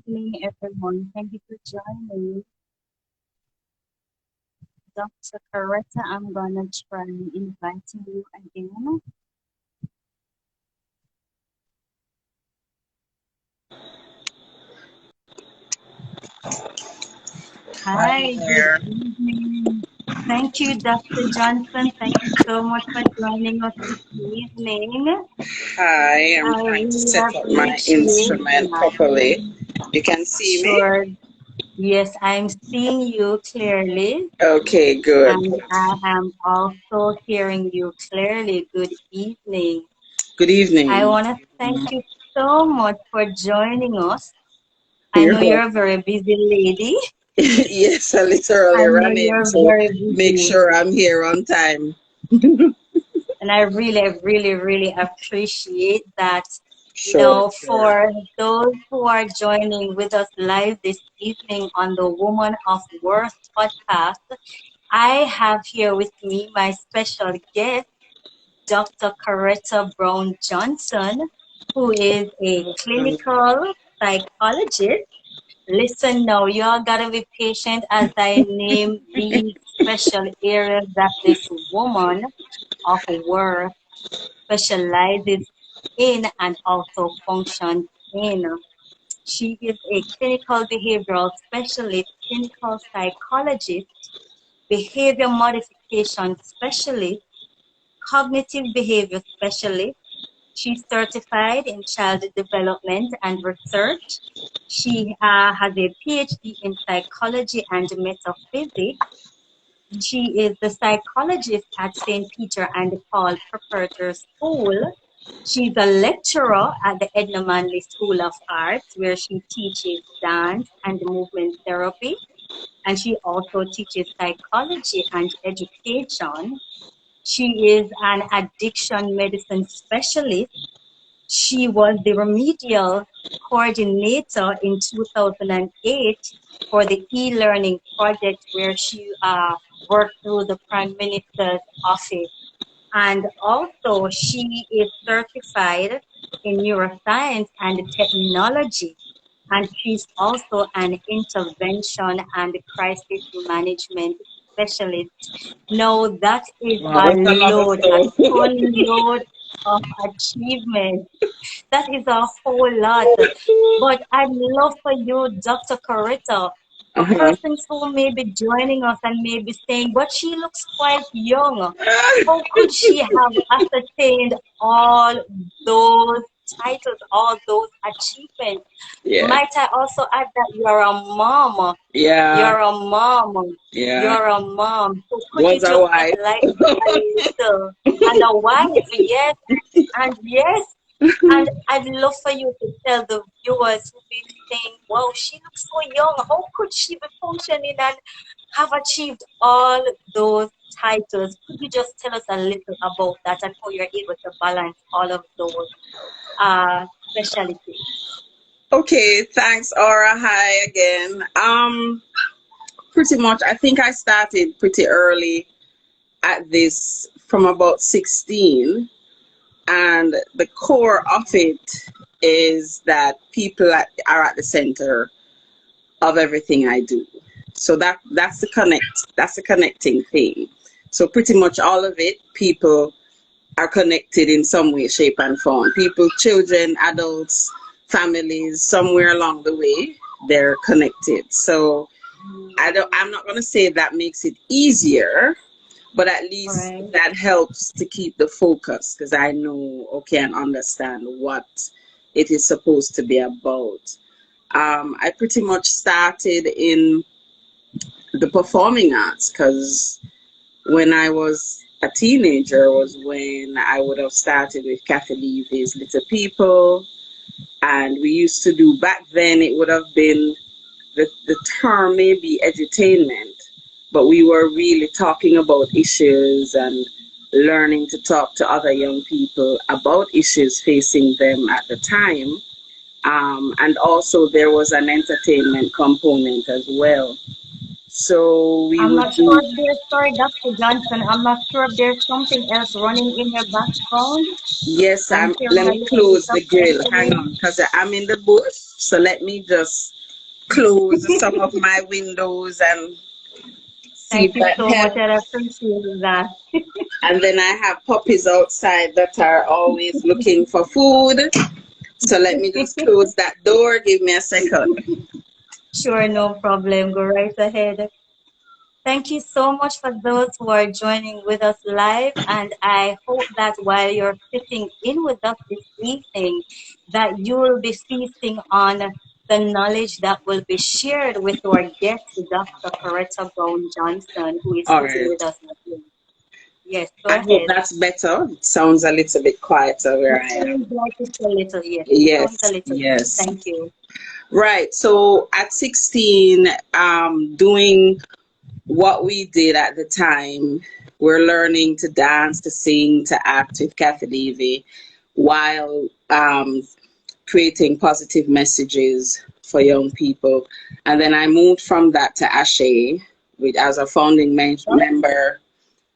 evening, everyone. Thank you for joining. Dr. Coretta, I'm gonna try inviting you again. Hi Hi, good there. evening. Thank you, Dr. Johnson. Thank you so much for joining us this evening. Hi, I'm I trying to really set up my appreciate instrument that. properly. You can see me? Sure. Yes, I'm seeing you clearly, Okay, good. and I am also hearing you clearly. Good evening. Good I evening. want to thank you so much for joining us. I You're know you're welcome. a very busy lady. Yes, I literally I know ran in, you're so very make busy. sure I'm here on time. And I really, really, really appreciate that. Sure, sure. For those who are joining with us live this evening on the Woman of Worth podcast, I have here with me my special guest, Dr. Coretta Brown Johnson, who is a clinical psychologist. Listen now, y'all gotta be patient as I name these special areas that this woman of worth specializes in and also functions in. She is a clinical behavioral specialist, clinical psychologist, behavior modification specialist, cognitive behavior specialist. She's certified in child development and research. She has a PhD in psychology and metaphysics. She is the psychologist at St. Peter and Paul Preparatory School. She's a lecturer at the Edna Manley School of Arts, where she teaches dance and movement therapy. And she also teaches psychology and education. She is an addiction medicine specialist. She was the remedial coordinator in 2008 for the e-learning project where she worked through the Prime Minister's office. And also she is certified in neuroscience and technology. And she's also an intervention and crisis management specialist. Now that is Wow, a that's a lot of a stuff. ton load of achievement. That is a whole lot. But I'd love for you, Dr. Coretta, for Uh-huh. persons who may be joining us and may be saying, but she looks quite young. How could she have ascertained all those titles, all those achievements? Yeah, Might I also add that you're a mom? yeah, You're a mom. yeah. You're a mom. So could you Was a just wife. enlighten a little? And a wife, yes. And yes, and I'd love for you to tell the viewers who may be saying, wow, she looks so young. How could she be functioning and have achieved all those titles? Could you just tell us a little about that and how you're able to balance all of those specialties? Okay, thanks, Aura. Hi again. Pretty much, I think I started pretty early at this from about 16, and the core of it is that people are at the center of everything I do. So that's the connecting thing. So pretty much all of it, people are connected in some way, shape, and form. People, children, adults, families, somewhere along the way, they're connected. So I'm not going to say that makes it easier, but at least Right. that helps to keep the focus because I know, okay, and understand what it is supposed to be about. I pretty much started in the performing arts because when I was a teenager was when I would have started with Kathy Levy's Little People, and we used to do back then. It would have been the term maybe edutainment, but we were really talking about issues and learning to talk to other young people about issues facing them at the time. And also there was an entertainment component as well. So we I'm would not do. sure if there's, sorry, Dr. Johnson, I'm not sure if there's something else running in your background. Yes, I'm hearing let a me little bit close of the grill. Hang echoing. on, because I'm in the bush. So let me just close some of my windows and see Thank if you that so much. helps. I appreciate that. And then I have puppies outside that are always looking for food. So let me just close that door. Give me a second. Sure, no problem. Go right ahead. Thank you so much for those who are joining with us live. And I hope that while you're sitting in with us this evening, that you will be feasting on the knowledge that will be shared with our guest, Dr. Coretta Brown Johnson, who is All sitting right. with us now. Yes, go I hope ahead. that's better. It sounds a little bit quieter It where I am. sounds like it's a little, yes, it sounds a Yes, little bit. yes. Thank you. Right. So at 16, doing what we did at the time, we're learning to dance, to sing, to act with Kathy Levy while creating positive messages for young people. And then I moved from that to Ashe, which as a founding member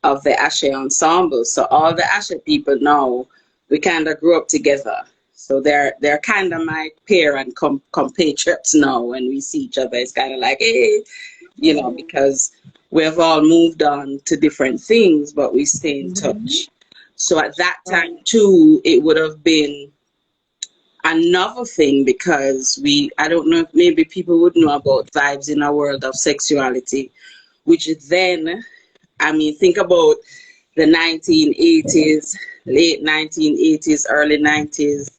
of the Ashe ensemble. So all the Ashe people now, we kind of grew up together. So they're kind of my peer and compatriots now. When we see each other, it's kind of like, hey, because we've all moved on to different things, but we stay in Mhm. touch. So at that Right. time too, it would have been another thing because I don't know if maybe people would know about vibes in a world of sexuality, which then, I mean, think about the 1980s, late 1980s, early 90s,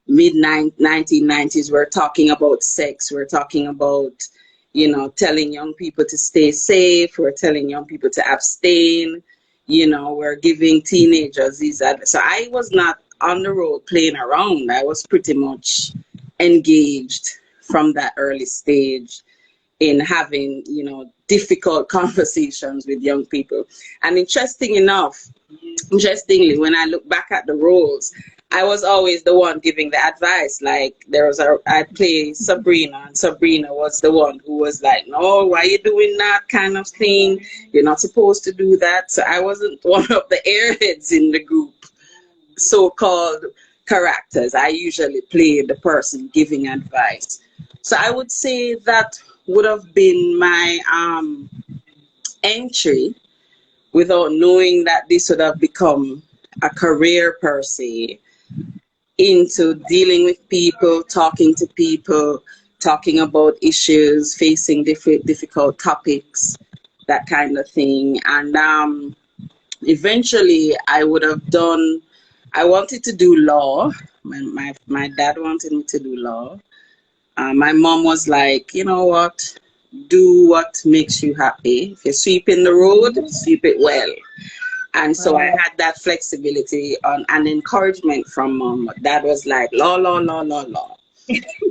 mid 1990s. We're talking about sex. We're talking about, telling young people to stay safe. We're telling young people to abstain. We're giving teenagers these. So I was not on the road playing around. I was pretty much engaged from that early stage in having, difficult conversations with young people. And interestingly, when I look back at the roles, I was always the one giving the advice. Like I play Sabrina, and Sabrina was the one who was like, "No, why are you doing that kind of thing? You're not supposed to do that." So I wasn't one of the airheads in the group, so-called characters. I usually play the person giving advice. So I would say that would have been my entry without knowing that this would have become a career per se into dealing with people, talking to people, talking about issues, facing difficult topics, that kind of thing. And eventually, I wanted to do law. My dad wanted me to do law. My mom was like, you know what? Do what makes you happy. If you're sweeping the road, Mhm. sweep it well. And so I Right. had that flexibility on and encouragement from mom. Dad was like, law, law, law, law, law.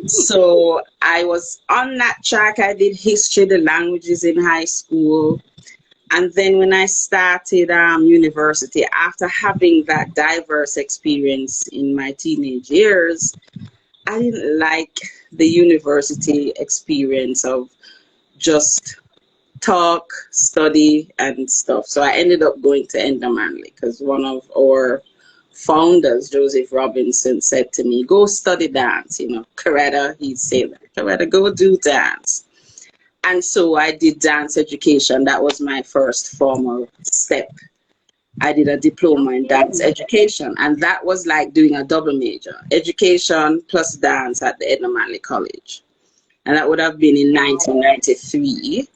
So I was on that track. I did history, the languages in high school. And then when I started university, after having that diverse experience in my teenage years, I didn't like the university experience of just talk, study, and stuff. So I ended up going to Ender Manley because one of our founders, Joseph Robinson, said to me, "Go study dance." Coretta, he'd say that, "Coretta, go do dance." And so I did dance education. That was my first formal step. I did a diploma in dance Okay. education, and that was like doing a double major, education plus dance at the Edna Manley College. And that would have been in Wow. 1993.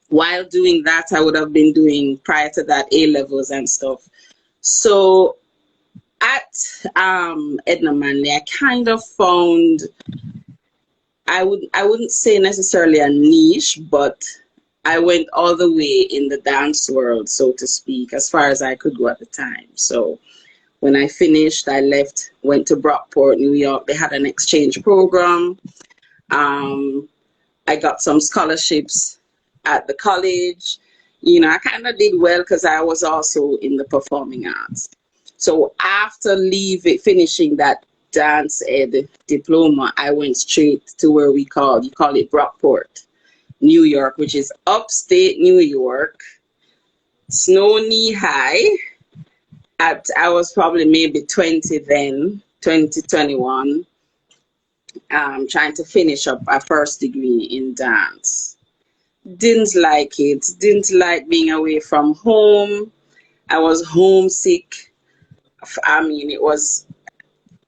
While doing that, I would have been doing prior to that A levels and stuff. So at Edna Manley, I kind of found I wouldn't say necessarily a niche, but I went all the way in the dance world, so to speak, as far as I could go at the time. So when I finished, I left, went to Brockport, New York. They had an exchange program. Um, I got some scholarships at the college. I kind of did well because I was also in the performing arts. So after finishing that dance ed diploma, I went straight to where you call it Brockport, New York, which is upstate New York, snow knee high. I was probably maybe 20 then, 2021, trying to finish up a first degree in dance. Didn't like it, didn't like being away from home. I was homesick. I mean, it was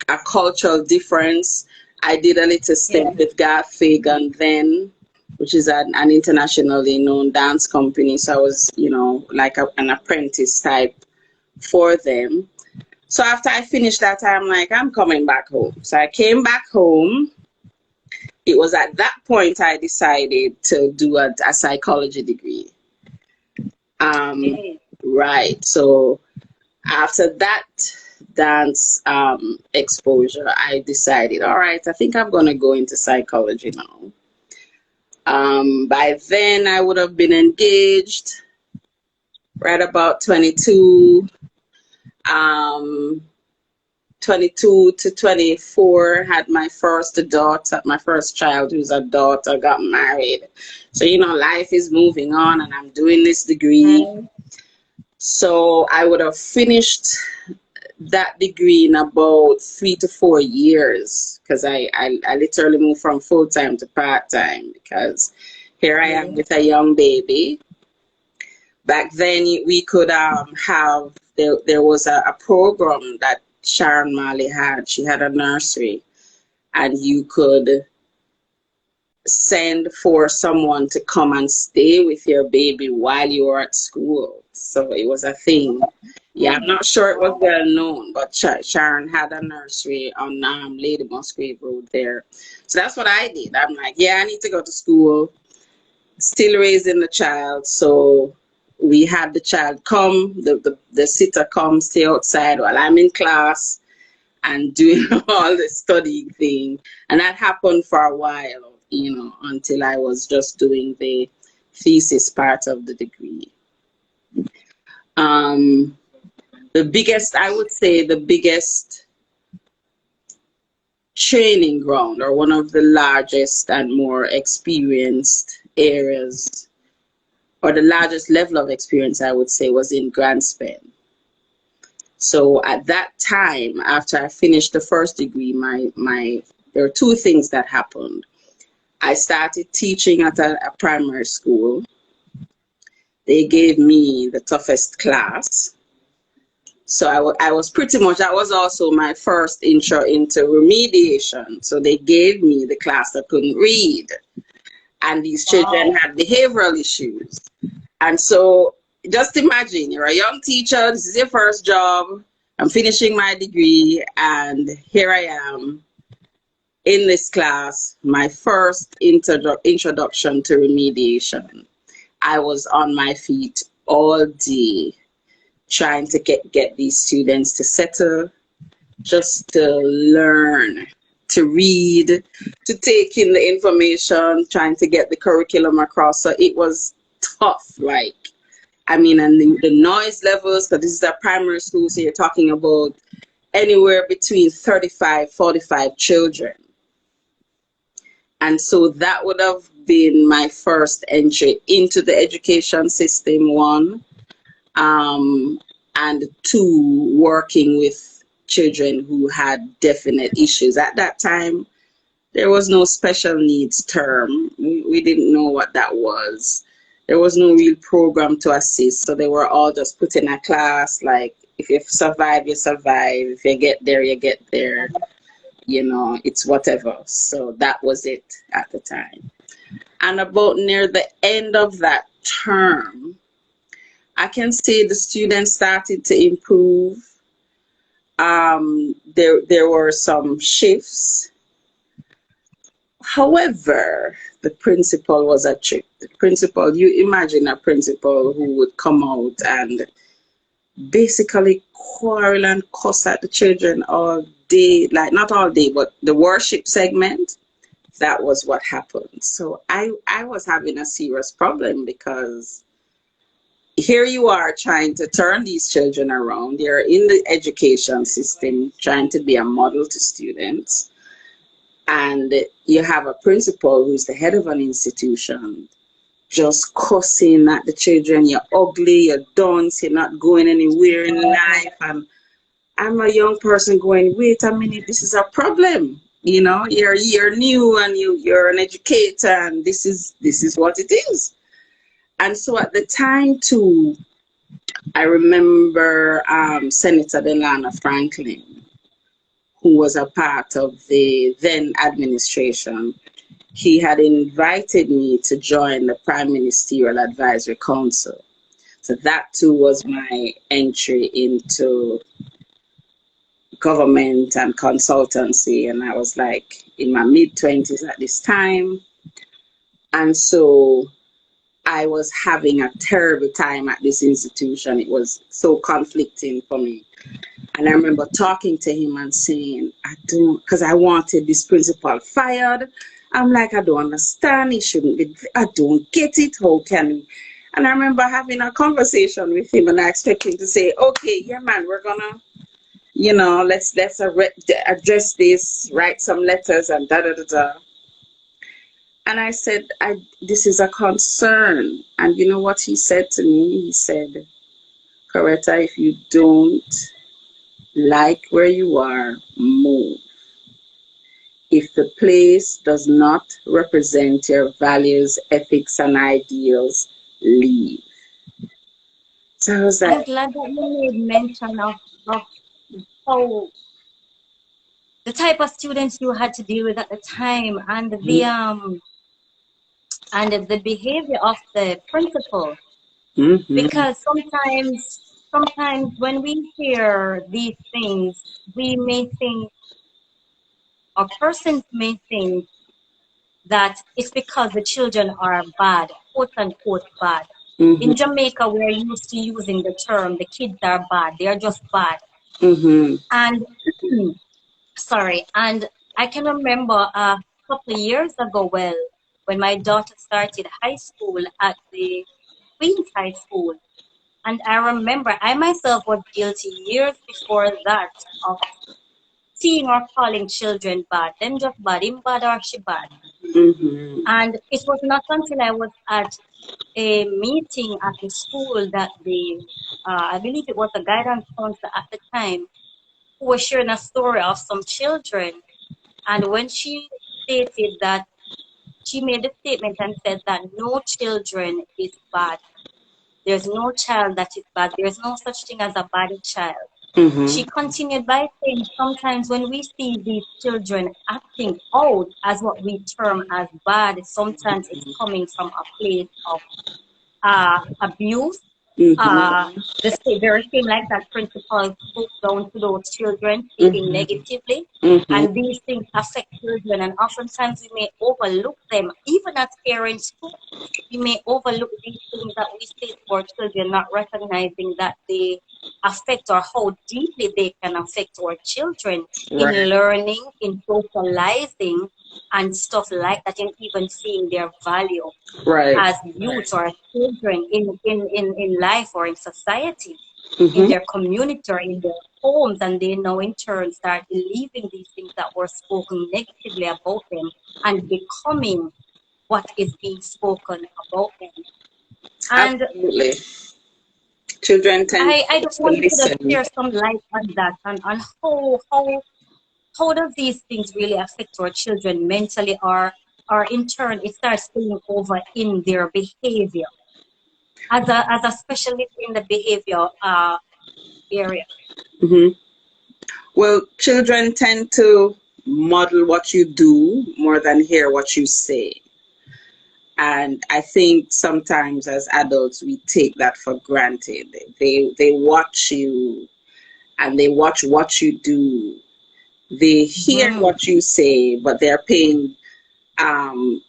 a cultural difference. I did a little Yeah. stint with Garth Fagan then, which is an internationally known dance company. So I was, like an apprentice type for them. So after I finished that, I'm like, I'm coming back home. So I came back home. It was at that point I decided to do a psychology degree. Okay. Right. So after that dance exposure, I decided, all right, I think I'm going to go into psychology now. By then, I would have been engaged, right about 22. 22 to 24, had my first daughter, my first child, who's a daughter, got married. So, life is moving on, and I'm doing this degree. Right. So I would have finished that degree in about 3 to 4 years, because I literally moved from full-time to part-time, because here I am Okay. with a young baby. Back then, we could have, there was a program that Sharon Marley had. She had a nursery, and you could send for someone to come and stay with your baby while you were at school. So it was a thing. Yeah, I'm not sure it was well known, but Sharon had a nursery on Lady Musgrave Road there. So that's what I did. I'm like, yeah, I need to go to school, still raising the child. So we had the child come, the sitter come, stay outside while I'm in class and doing all the studying thing. And that happened for a while, until I was just doing the thesis part of the degree. I would say the biggest training ground, or one of the largest and more experienced areas, or the largest level of experience, I would say, was in Grand Spain. So at that time, after I finished the first degree, there were two things that happened. I started teaching at a primary school. They gave me the toughest class. So I was pretty much, that was also my first intro into remediation. So they gave me the class that couldn't read. And these children Wow. had behavioral issues. And so just imagine, you're a young teacher, this is your first job, I'm finishing my degree, and here I am in this class, my first introduction to remediation. I was on my feet all day trying to get these students to settle, just to learn, to read, to take in the information, trying to get the curriculum across. So it was tough, and the noise levels, because this is a primary school, so you're talking about anywhere between 35, 45 children. And so that would have been my first entry into the education system, one. And two, working with children who had definite issues. At that time, there was no special needs term. We didn't know what that was. There was no real program to assist. So they were all just put in a class, like, if you survive, you survive. If you get there, you get there. It's whatever. So that was it at the time. And about near the end of that term, I can say the students started to improve. There were some shifts. However, the principal was a trick. The principal, you imagine a principal who would come out and basically quarrel and cuss at the children all day, like not all day, but the worship segment, that was what happened. So I was having a serious problem, because here you are trying to turn these children around. You're in the education system trying to be a model to students. And you have a principal who's the head of an institution just cussing at the children. You're ugly, you're dunce, you're not going anywhere in life. And I'm a young person going, wait a minute, this is a problem. You know, you're new and you're an educator, and this is what it is. And so at the time too, I remember Senator Delana Franklin, who was a part of the then administration. He had invited me to join the Prime Ministerial Advisory Council. So that too was my entry into government and consultancy. And I was like in my mid-20s at this time. And so I was having a terrible time at this institution. It was so conflicting for me. And I remember talking to him and saying, I don't, because I wanted this principal fired. I'm like, I don't understand. He shouldn't be, I don't get it. How can we? And I remember having a conversation with him, and I expected him to say, okay, yeah, man, we're gonna, let's address this, write some letters and da da da da. And I said, this is a concern. And you know what he said to me? He said, Coretta, if you don't like where you are, move. If the place does not represent your values, ethics, and ideals, leave. So I was I'm like, glad that you made mention of how the type of students you had to deal with at the time, and the behavior of the principal. mm-hmm, Because sometimes when we hear these things, we may think, or persons may think, that it's because the children are bad, quote unquote bad. In mm-hmm, Jamaica, we're used to using the term, the kids are bad, they are just bad. mm-hmm, And sorry, and I can remember a couple of years ago, well, when my daughter started high school at the Queen's High School. And I remember I myself was guilty years before that of seeing or calling children bad, them just bad, him bad or she bad. mm-hmm, And it was not until I was at a meeting at the school that I believe it was the guidance counselor at the time, who was sharing a story of some children. And when she stated that, she made a statement and said that no children is bad. There's no child that is bad. There's no such thing as a bad child. mm-hmm, She continued by saying sometimes when we see these children acting out as what we term as bad, sometimes it's coming from a place of abuse. Uh, mm-hmm, the very same like that principal spoke down to those children, speaking mm-hmm, negatively. mm-hmm. And these things affect children, and oftentimes we may overlook them, even as parents too. We may overlook these things that we say to our children, not recognizing that they affect, or how deeply they can affect our children in Right, learning, in socializing, and stuff like that, and even seeing their value right, as right. youth or children in life or in society, in Mm-hmm. their community or in their homes, and they now in turn start believing these things that were spoken negatively about them and becoming what is being spoken about them. And Absolutely. Children tend I just to wanted to just listen. share some light on that, and on how does these things really affect our children mentally, or in turn it starts spilling over in their behavior as a specialist in the behavior area. Mm-hmm. Well, children tend to model what you do more than hear what you say. And I think sometimes as adults we take that for granted. They watch you and they watch what you do. They hear Mhm. what you say, but they're paying um,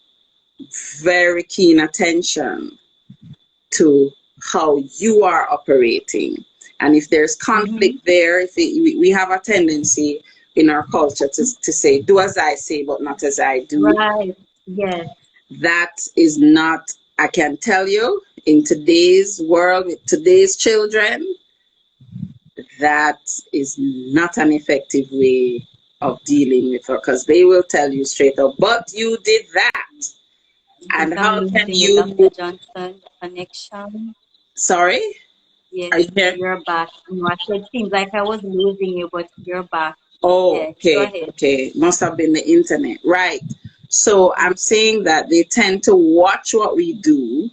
very keen attention to how you are operating. And if there's Mhm. conflict there, we have a tendency in our culture to say, do as I say, but not as I do. Right. Yes. That is not, I can tell you, in today's world, with today's children, that is not an effective way of dealing with her, because they will tell you straight up, but you did that. I And think I'm how can losing you, Dr. you, Johnson. The connection. sorry, Yes, are you here? you're back. No, I said, seems like I was losing you, but you're back. Oh, Yeah, go okay, ahead. okay. Must have been the internet. Right. So Mhm. I'm saying that they tend to watch what we do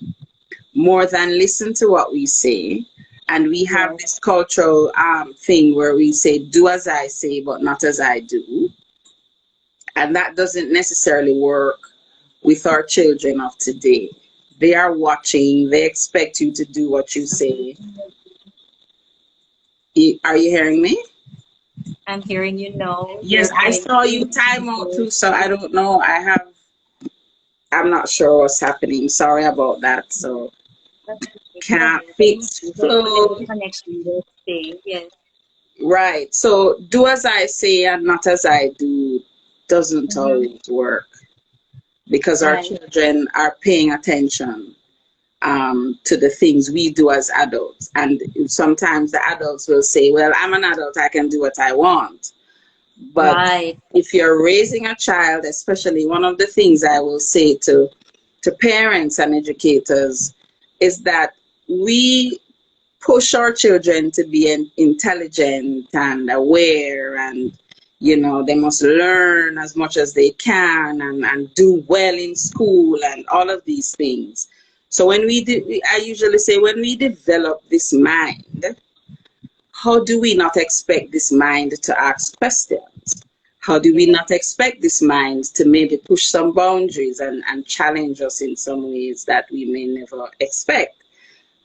more than listen to what we say. And we have Yes, this cultural thing where we say, do as I say, but not as I do. And that doesn't necessarily work with our children of today. They are watching, they expect you to do what you say. Are you hearing me? I'm hearing you know. Yes, You're I going saw you in. time out too, so I don't know. I'm not sure what's happening. Sorry about that. So That's okay. Go can't ahead. Thank fix you. Hopefully the flow. connection will stay. Yes. Right. So do as I say and not as I do doesn't Mm-hmm. always work because our Right. children are paying attention to the things we do as adults. And sometimes the adults will say, well, I'm an adult, I can do what I want. But Right. if you're raising a child, especially one of the things I will say to parents and educators is that we push our children to be intelligent and aware and they must learn as much as they can and do well in school and all of these things. So when I usually say when we develop this mind, how do we not expect this mind to ask questions? How do we Yes. not expect this mind to maybe push some boundaries and challenge us in some ways that we may never expect?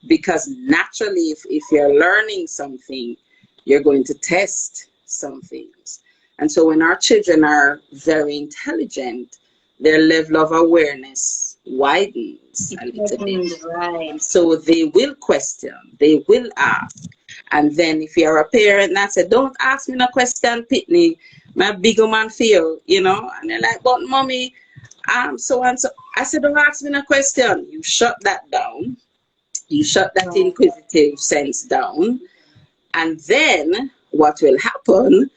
Because naturally, if you're learning something, you're going to test some things. And so when our children are very intelligent, their level of awareness widens It a little bit. happened. Right. And so they will question, they will ask. And then if you're a parent and say, don't ask me no question, Pitney, my big man feel. And they're like, but mommy, so and so. I said, don't ask me no question. You shut that down. You shut that Right. inquisitive sense down. And then what will happen?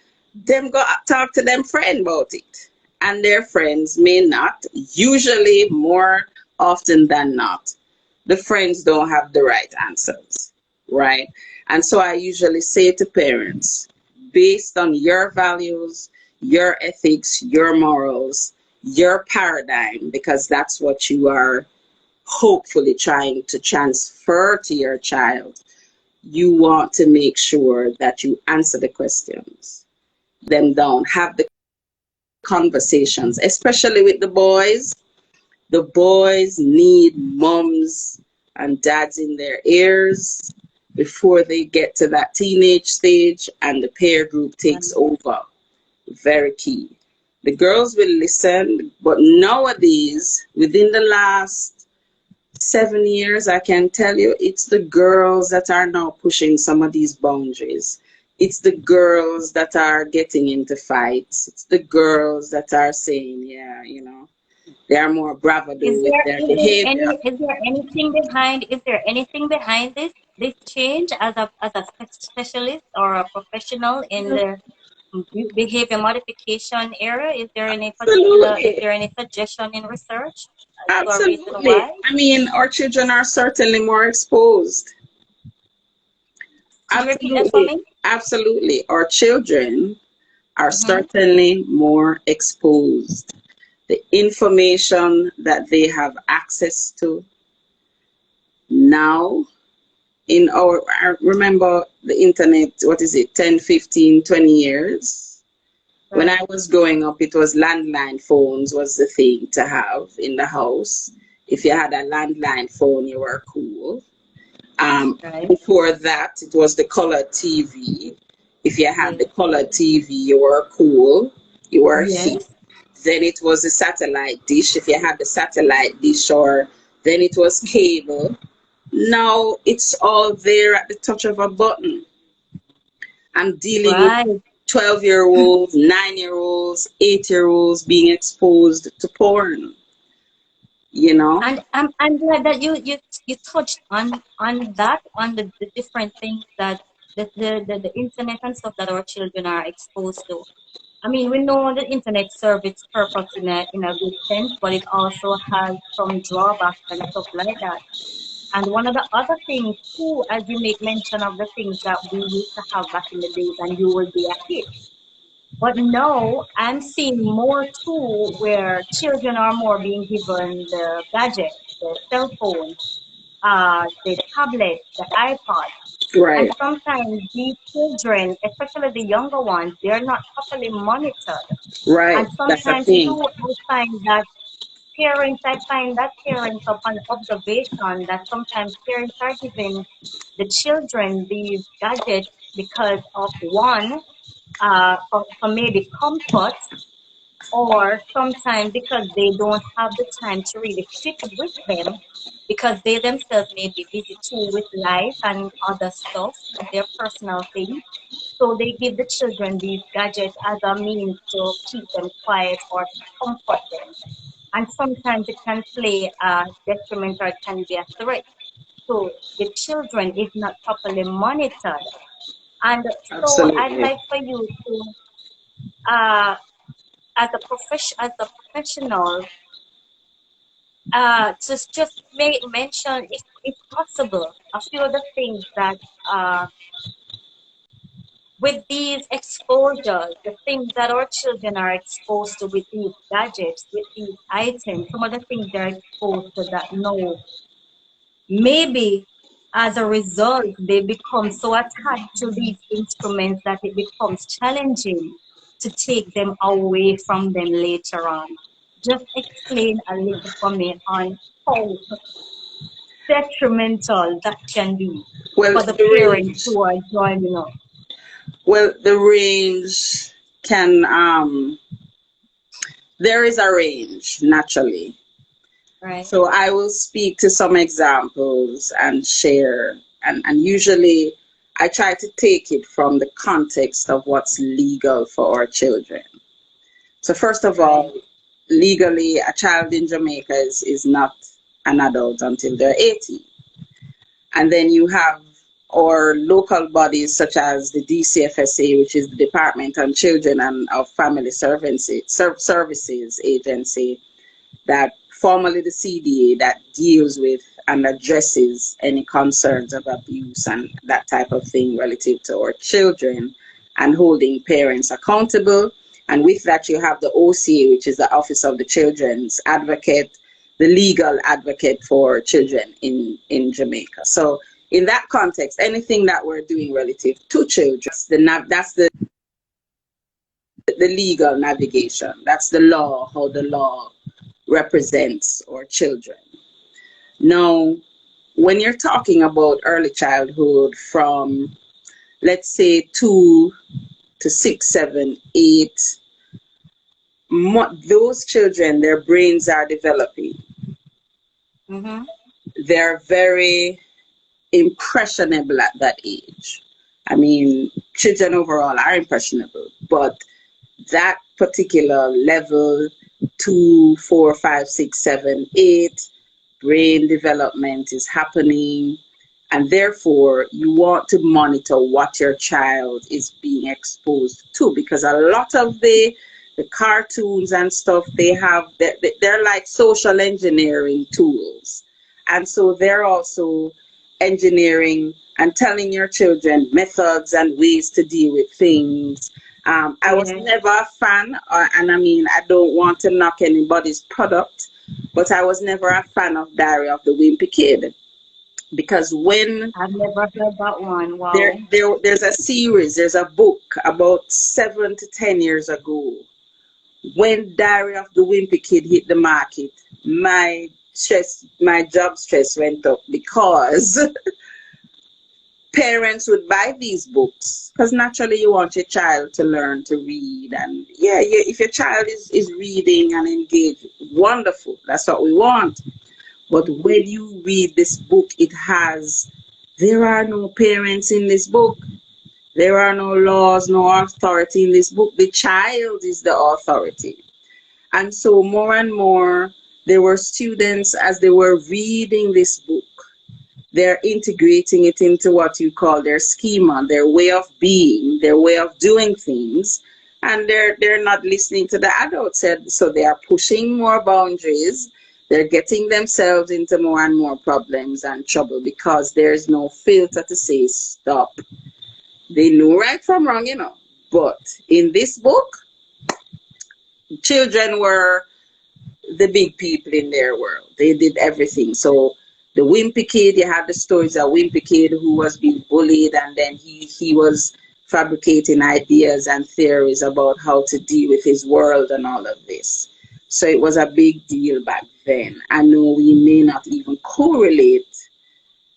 Them go talk to them friend about it. And their friends may not, usually more often than not. The friends don't have the right answers, right? And so I usually say to parents, based on your values, your ethics, your morals, your paradigm, because that's what you are hopefully trying to transfer to your child, you want to make sure that you answer the questions, them down, have the conversations, especially with the boys. The boys need moms and dads in their ears before they get to that teenage stage and the peer group takes Right. over. Very key. The girls will listen, but nowadays, within the last 7 years, I can tell you it's the girls that are now pushing some of these boundaries. It's the girls that are getting into fights. It's the girls that are saying, yeah, they are more bravado Is with there their is there behavior. any is there anything behind this change as a specialist or a professional in the behavior modification area? Is Absolutely. there any suggestion in research as to a reason Absolutely. why? I mean, our children are certainly more exposed. Could you repeat that for Absolutely. me? Absolutely. Our children are Mm-hmm. certainly more exposed. The information that they have access to now I remember the internet, what is it, 10, 15, 20 years. When I Right. was growing up, it was landline phones was the thing to have in the house. If you had a landline phone, you were cool. Right. Before that, it was the color TV. If you had the Yes. color TV, you were cool. You were hip. Yes. Then it was the satellite dish. If you had the satellite dish, or then it was cable. Now it's all there at the touch of a button. I'm dealing with Right. 12-year-olds, 9-year-olds, 8-year-olds being exposed to porn, you know? And I'm glad that you touched on that on the different things that the internet and stuff that our children are exposed to. I mean, we know the internet serves its purpose in a good sense, but it also has some drawbacks and stuff like that. And one of the other things too, as you make mention of the things that we used to have back in the days, and you will be a kid. But now I'm seeing more too, where children are more being given the gadgets, the cell phone, the tablet, the iPod. And Right, sometimes these children, especially the younger ones, they are not properly monitored. right. And That's a sometimes thing. too, I find that parents upon observation that sometimes parents are giving the children these gadgets because of one, for maybe comfort, or sometimes because they don't have the time to really sit with them because they themselves may be busy too with life and other stuff, their personal things. So they give the children these gadgets as a means to keep them quiet or to comfort them. And sometimes it can play a detriment or it can be a threat. So the children is not properly monitored. And so I'd Absolutely. like for you to, uh, as a professional, just make mention, if possible, a few of the things that with these exposures, the things that our children are exposed to with these gadgets, with these items, some of the things they're exposed to that no, maybe as a result they become so attached to these instruments that it becomes challenging to take them away from them later on. Just explain a little for me on how detrimental that can be Well, for the the parents range. who are joining us, Well, the range can there is a range naturally. right? So I will speak to some examples and share, and usually I try to take it from the context of what's legal for our children. So first of Right. all, legally, a child in Jamaica is not an adult until they're 18. And then you have our local bodies such as the DCFSA, which is the Department on Children and of Family Services Agency, that formerly the CDA, that deals with and addresses any concerns of abuse and that type of thing relative to our children and holding parents accountable. And with that, you have the OCA, which is the Office of the Children's Advocate, the legal advocate for children in Jamaica. So, in that context, anything that we're doing relative to children, that's the legal navigation. That's the law, how the law represents our children. Now, when you're talking about early childhood from, let's say, 2 to 6, 7, 8, those children, their brains are developing. Mm-hmm. They're very impressionable at that age. I mean, children overall are impressionable, but that particular level 2, 4, 5, 6, 7, 8 brain development is happening, and therefore you want to monitor what your child is being exposed to, because a lot of the cartoons and stuff they have, they're like social engineering tools, and so they're also engineering and telling your children methods and ways to deal with things. I was Yeah, never a fan, and I mean, I don't want to knock anybody's product, but I was never a fan of Diary of the Wimpy Kid, because when I've never heard that one. Wow. there's a series, there's a book about 7 to 10 years ago. When Diary of the Wimpy Kid hit the market, my job stress went up, because parents would buy these books because naturally you want your child to learn to read, and yeah, if your child is reading and engaged, wonderful, that's what we want. But when you read this book, there are no parents in this book, there are no laws, no authority in this book. The child is the authority. And so more and more there were students, as they were reading this book, they're integrating it into what you call their schema, their way of being, their way of doing things. and they're not listening to the adults. So they are pushing more boundaries. They're getting themselves into more and more problems and trouble because there's no filter to say stop. They know right from wrong, But in this book, children were the big people in their world. They did everything. So the wimpy kid, you had the stories of wimpy kid who was being bullied, and then he was fabricating ideas and theories about how to deal with his world and all of this. So it was a big deal back then. I know we may not even correlate.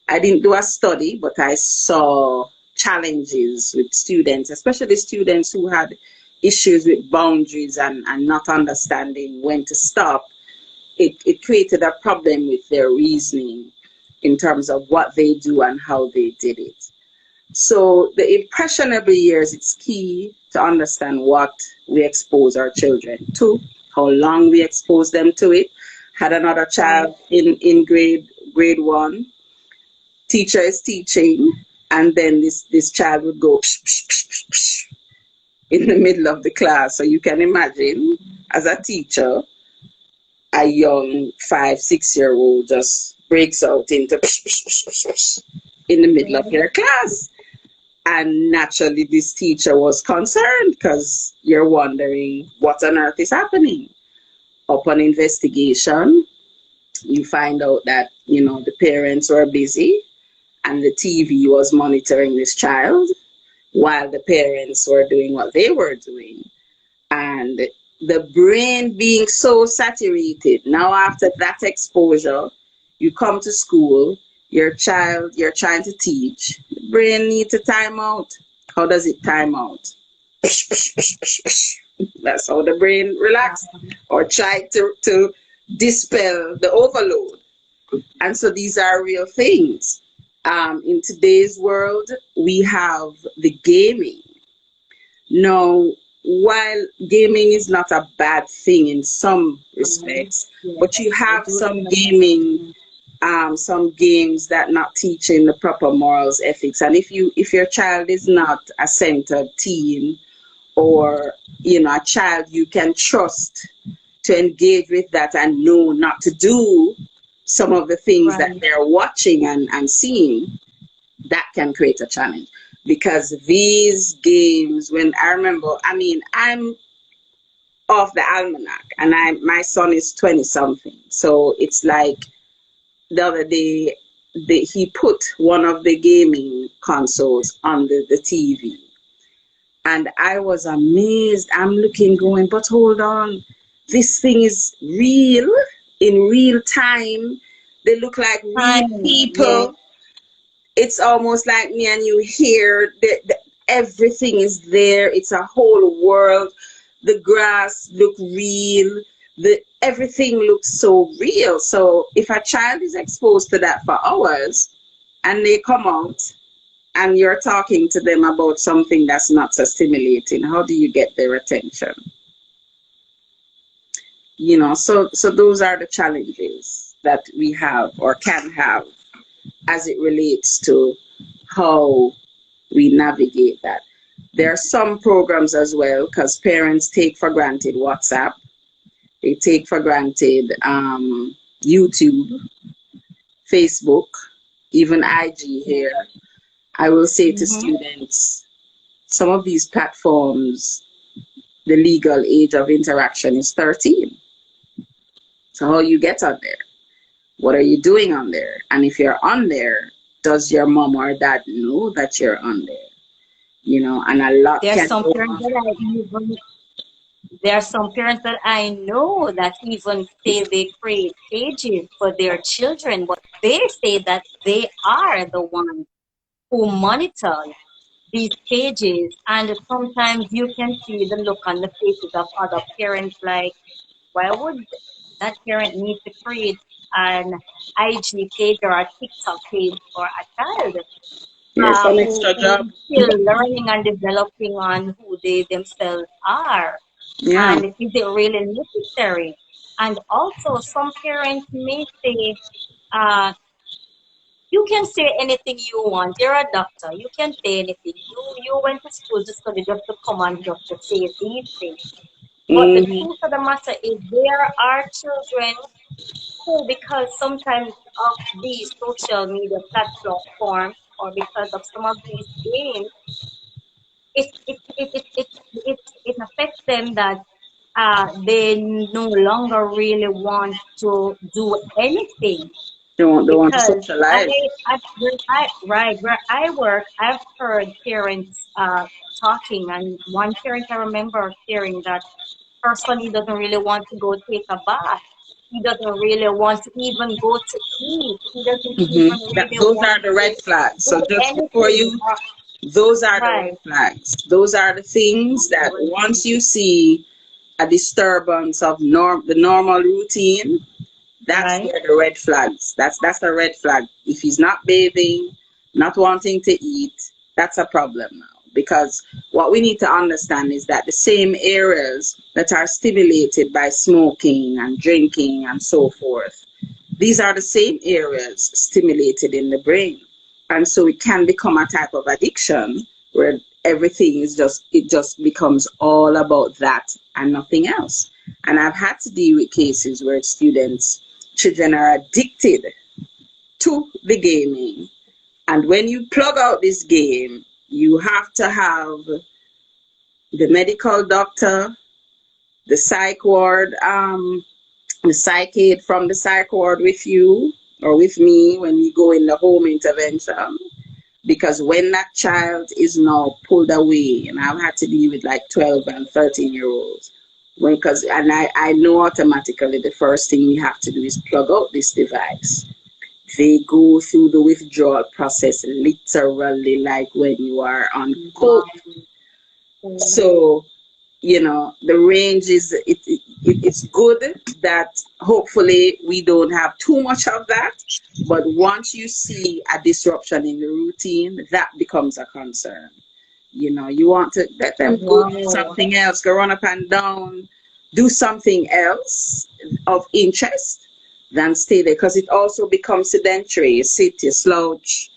I didn't do a study, but I saw challenges with students, especially students who had issues with boundaries and not understanding when to stop. It created a problem with their reasoning in terms of what they do and how they did it. So the impressionable years, it's key to understand what we expose our children to, how long we expose them to it. Had another Right. child in grade one. Teacher is teaching, and then this child would go psh, psh, psh, psh, psh, in the middle of the class. So you can imagine, as a teacher, a young 5, 6 year old just breaks out into psh, psh, psh, psh, psh, in the middle of Right. your class. And naturally, this teacher was concerned because you're wondering what on earth is happening. Upon investigation, you find out that, the parents were busy and the TV was monitoring this child while the parents were doing what they were doing. And the brain being so saturated, now after that exposure, you come to school, your child, you're trying to teach, the brain needs a time out. How does it time out? That's how the brain relax or try to dispel the overload. And so these are real things. In today's world, we have the gaming. Now, while gaming is not a bad thing in some respects, Yes, but you I have do some remember. gaming, some games that not teaching the proper morals, ethics. And if your child is not a centered teen, or a child you can trust to engage with that and know not to do some of the things that Right. they're watching and seeing, that can create a challenge. Because these games, when I remember, I'm off the almanac, and my son is 20 something. So it's like the other day, he put one of the gaming consoles on the TV. And I was amazed. I'm looking, going, but hold on, this thing is real, in real time. They look like real Time. Yes. people. It's almost like me and you here. Everything is there. It's a whole world. The grass look real. Everything looks so real. So if a child is exposed to that for hours and they come out and you're talking to them about something that's not so stimulating, how do you get their attention? So those are the challenges that we have or can have as it relates to how we navigate that. There are some programs as well, because parents take for granted WhatsApp, they take for granted YouTube, Facebook, even IG here. I will say to Mm-hmm. students, some of these platforms, the legal age of interaction is 13. So how you get on there? What are you doing on there? And if you're on there, does your mom or dad know that you're on there? And a lot There's can some go parents on. that I even there are some parents that I know that even say they create pages for their children, but they say that they are the ones who monitor these pages. And sometimes you can see the look on the faces of other parents like, why would that parent need to create an IG page or a TikTok page for a child Yes, an who extra job. is still learning and developing on who they themselves are? Yeah. And is it really necessary? And also, some parents may say, uh, You can say anything you want. You're a doctor. You can say anything. You went to school to study just to come and just to say these things. But the Hmm. truth of the matter is there are children who, because sometimes of these social media platforms or because of some of these games, it affects them that they no longer really want to do anything They want to because socialize. where I work, I've heard parents talking, and one parent I remember sharing that her son, he doesn't really want to go take a bath. He doesn't really want to even go to eat. He doesn't even really Those are want the to red flags. do So just before anything. you, those are the Right, red flags. Those are the things that once you see a disturbance of the normal routine, that's right, where the red flags. That's a red flag. If he's not bathing, not wanting to eat, that's a problem now. Because what we need to understand is that the same areas that are stimulated by smoking and drinking and so forth, these are the same areas stimulated in the brain. And so it can become a type of addiction where everything is it just becomes all about that and nothing else. And I've had to deal with cases where children are addicted to the gaming. And when you plug out this game, you have to have the medical doctor, the psych ward, the psych aide from the psych ward with you or with me when we go in the home intervention. Because when that child is now pulled away, and I've had to deal with like 12 and 13-year-olds, I know automatically the first thing we have to do is plug out this device. They go through the withdrawal process literally like when you are on coke. So the range it's good that hopefully we don't have too much of that, but once you see a disruption in the routine, that becomes a concern. You want to let them go do wow, something else, go run up and down, do something else of interest than stay there, because it also becomes sedentary. You sit, you slouch,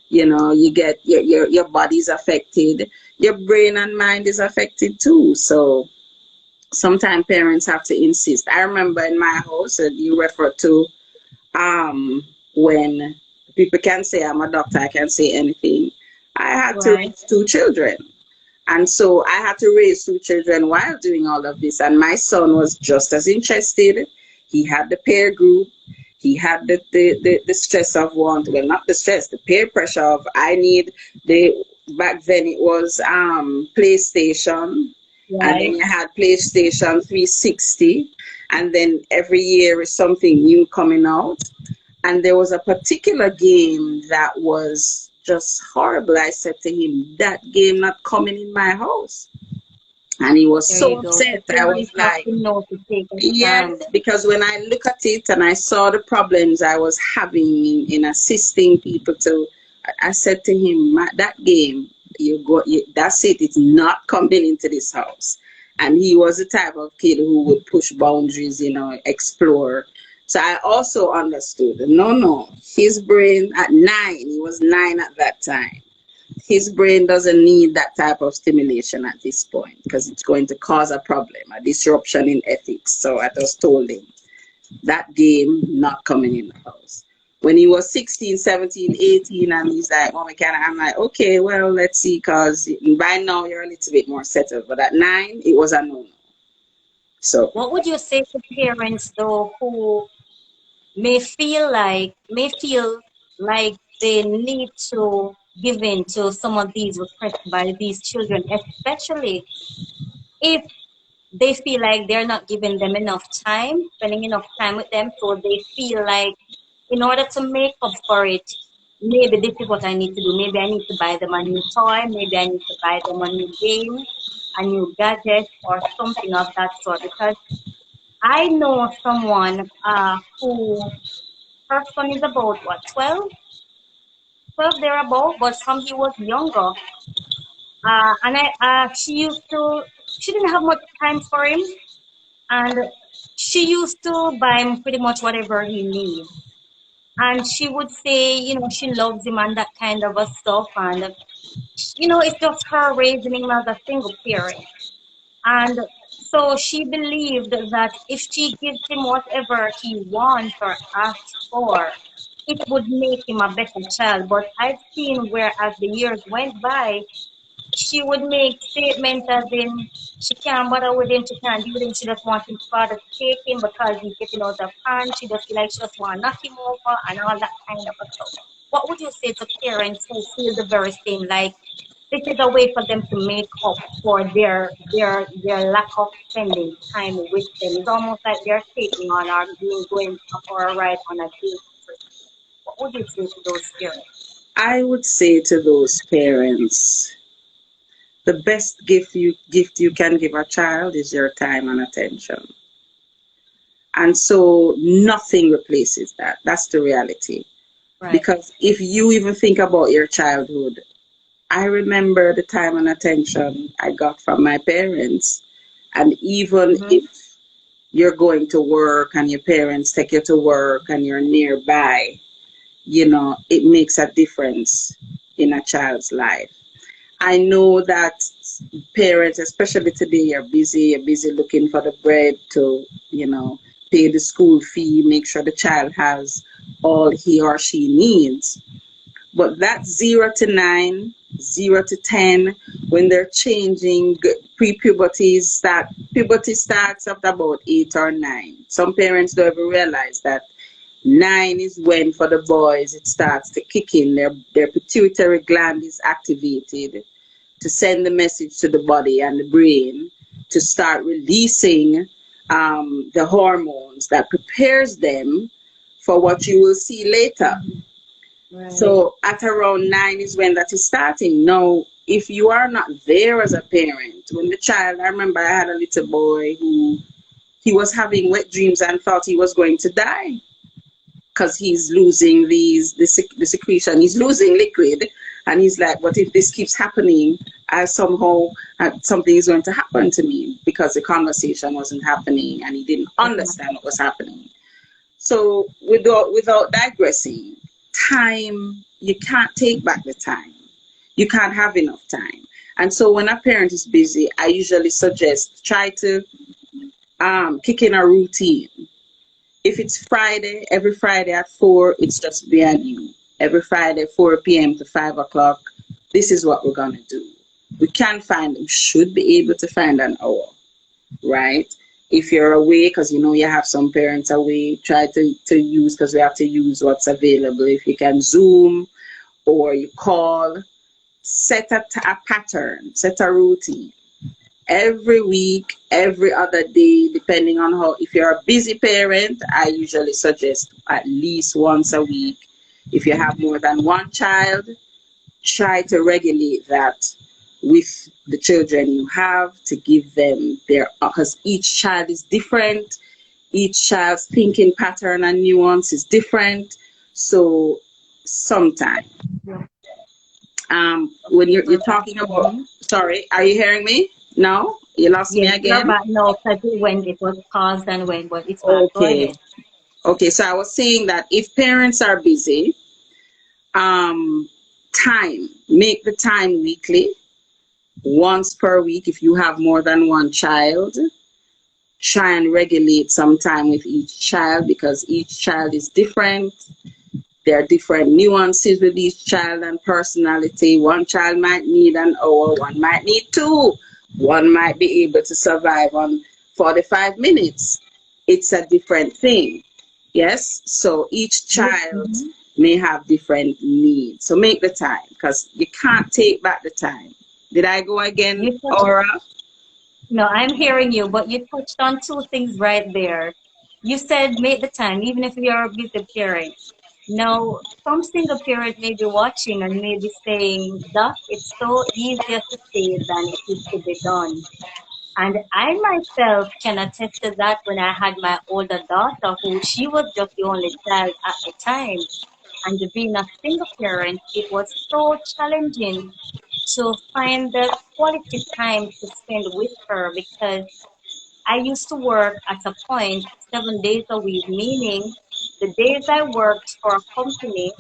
you get your body's affected, your brain and mind is affected too. So sometimes parents have to insist. I remember in my house that you refer to, when people can say I'm a doctor, I can say anything. I had to right, raise two children. And so I had to raise two children while doing all of this. And my son was just as interested. He had the peer group. He had the stress of well, not the stress, the peer pressure of I need the back then it was PlayStation, and then right. you had PlayStation 360, and then every year is something new coming out. And there was a particular game that was just horrible. I said to him, that game not coming in my house. And he was There you so go. upset. So I was parents have like, to know to take a yes, stand. because when I look at it and I saw the problems I was having in assisting people to, I said to him, that game, that's it. It's not coming into this house. And he was the type of kid who would push boundaries, explore. So I also understood. No, his brain at 9, he was 9 at that time. His brain doesn't need that type of stimulation at this point because it's going to cause a problem, a disruption in ethics. So I just told him that game not coming in the house. When he was 16, 17, 18, and he's like, oh, I'm like, okay, well, let's see, because by now you're a little bit more settled. But at 9, it was a no-no. So, What would you say to parents though who may feel like they need to give in to some of these requests by these children, especially if they feel like they're not giving them enough time, spending enough time with them, so they feel like in order to make up for it, maybe this is what I need to do. Maybe I need to buy them a new toy, maybe I need to buy them a new game, a new gadget, or something of that sort. Because I know someone who her son is about what, 12 thereabout, but from he was younger. And she didn't have much time for him, and she used to buy him pretty much whatever he needs. And she would say, she loves him and that kind of a stuff. And, it's just her raising him as a single parent. And so she believed that if she gives him whatever he wants or asks for, it would make him a better child. But I've seen where as the years went by, she would make statements as in she can't bother with him, she can't deal with him, she just wants his father to take him because he's getting out of hand. She just feel like she just want to knock him over and all that kind of stuff. What would you say to parents who feel the very same? Like this is a way for them to make up for their lack of spending time with them. It's almost like they're taking on or being going for a ride on a date trip. What would you say to those parents? I would say to those parents, the best gift you can give a child is your time and attention. And so nothing replaces that. That's the reality. Right. Because if you even think about your childhood, I remember the time and attention I got from my parents. And even Mm-hmm. if you're going to work and your parents take you to work and you're nearby, it makes a difference in a child's life. I know that parents, especially today, are busy looking for the bread to, pay the school fee, make sure the child has all he or she needs. But that 0 to 9, 0 to 10, when they're changing puberty starts at about 8 or 9. Some parents don't even realize that 9 is when for the boys it starts to kick in. Their pituitary gland is activated to send the message to the body and the brain to start releasing the hormones that prepares them for what you will see later. Right. So at around 9 is when that is starting. Now, if you are not there as a parent, when the child, I remember I had a little boy who he was having wet dreams and thought he was going to die because he's losing the secretion, he's losing liquid, and he's like, "What if this keeps happening? I somehow something is going to happen to me," because the conversation wasn't happening and he didn't understand what was happening. So without digressing, time, you can't take back the time. You can't have enough time. And so when a parent is busy, I usually suggest try to kick in a routine. If it's Friday, every Friday at 4, it's just me and you. Every Friday, 4 p.m. to 5 o'clock, this is what we're going to do. We can find, we should be able to find an hour, right? If you're away, because you have some parents away, try to use, because we have to use what's available. If you can Zoom or you call, set a pattern, set a routine. Every week, every other day, depending on how, if you're a busy parent, I usually suggest at least once a week. If you have more than one child, try to regulate that with the children you have to give them their, because each child is different, each child's thinking pattern and nuance is different. So sometimes when you're talking about, Mm-hmm. sorry, are you hearing me? No, you lost me Yes, you're again. back now because it was paused and went, but it's back. Go Okay. ahead. Okay, so I was saying that if parents are busy, um time, make the time weekly, once per week. If you have more than one child, try and regulate some time with each child, because each child is different. There are different nuances with each child and personality. One child might need an hour, one might need two, one might be able to survive on 45 minutes. It's a different thing. Yes, so each child Mm-hmm. may have different needs. So make the time, because you can't take back the time. Did I go again, You touched, Aura? no, I'm hearing you, but you touched on two things right there. You said make the time, even if you're a busy parent. Now, some single parent may be watching and may be saying, Doc, it's so easier to say than it is to be done. And I myself can attest to that when I had my older daughter, who she was just the only child at the time. And being a single parent, it was so challenging to find the quality time to spend with her because I used to work at a point 7 days a week, meaning The days I worked for a company,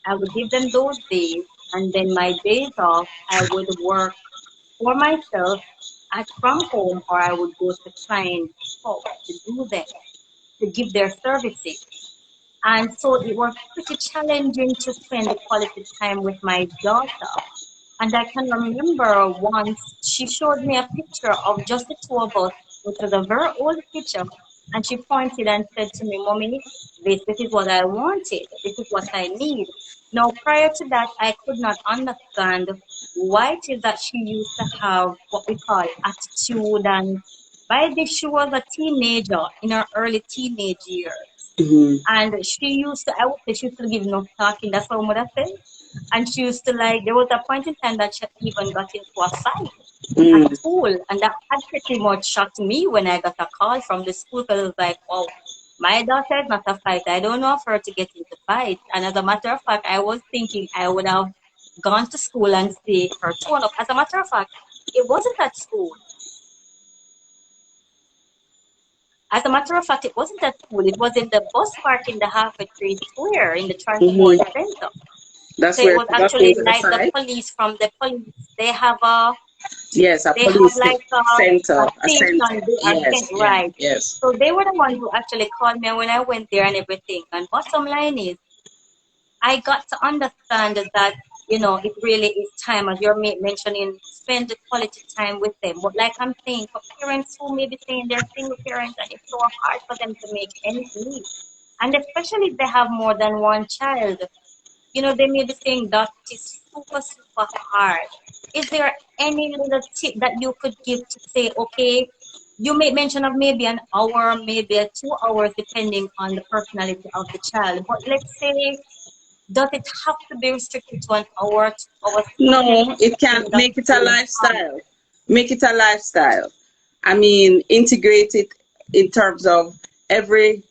I would give them those days, and then my days off, I would work for myself at from home, or I would go to client house to do them, to give their services. And so it was pretty challenging to spend the quality time with my daughter. And I can remember once she showed me a picture of just the two of us, which was a very old picture. And she pointed and said to me, Mommy, this is what I wanted. This is what I need. Now, prior to that, I could not understand why it is that she used to have what we call attitude. And by this, she was a teenager in her early teenage years. Mm-hmm. And she used to, I would say, she used to give no talking. That's what mother said. And she used to like, there was a point in time that she even got into a fight at Mm. school. And that had pretty much shocked me when I got a call from the school because it was like, wow, my daughter is not a fighter. I don't know for her to get into fights. And as a matter of fact, I was thinking I would have gone to school and see her tone up. As a matter of fact, it wasn't at school. As a matter of fact, it wasn't at school. It was in the bus park in the Halfway Tree Square in the transport Mm-hmm. center. That's So it where was she got actually into the like the fight. police from the police. They have a Yes, a they have police like a center, a center. station, they are Yes, sent yeah, right. yes. So they were the ones who actually called me when I went there and everything. And bottom line is, I got to understand that, it really is time, as you're mentioning, spend the quality time with them. But like I'm saying, for parents who may be saying they're single parents and it's so hard for them to make ends meet, and especially if they have more than one child, they may be saying that it is super, super hard. Is there any little tip that you could give to say, okay, you made mention of maybe an hour, maybe 2 hours, depending on the personality of the child. But let's say, does it have to be restricted to an hour, 2 hours? Some No, it can think that make it a really lifestyle. Make it a lifestyle. I mean, integrate it in terms of every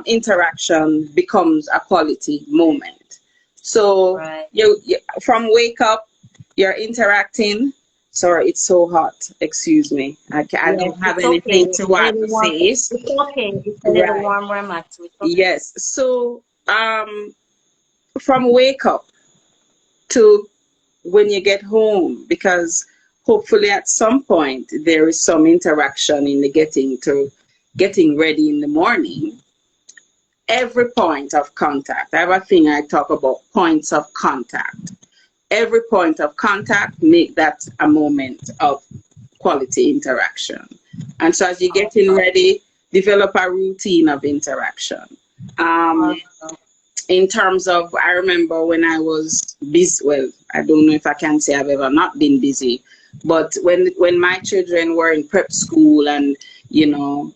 interaction becomes a quality moment. So right. you from wake up, you're interacting. Sorry, it's so hot. Excuse me. I Yes, don't have it's okay. anything to It's a wipe little the warm. face. It's okay. It's a little Right. warm where I'm at, so it's okay. Yes. So from wake up to when you get home, because hopefully at some point there is some interaction in the getting ready in the morning. Every point of contact, I have a thing I talk about, points of contact. Every point of contact, make that a moment of quality interaction. And so as you're getting Awesome. ready, develop a routine of interaction. um, Awesome. in terms of, I remember when I was busy, well, I don't know if I can say I've ever not been busy, but when my children were in prep school, and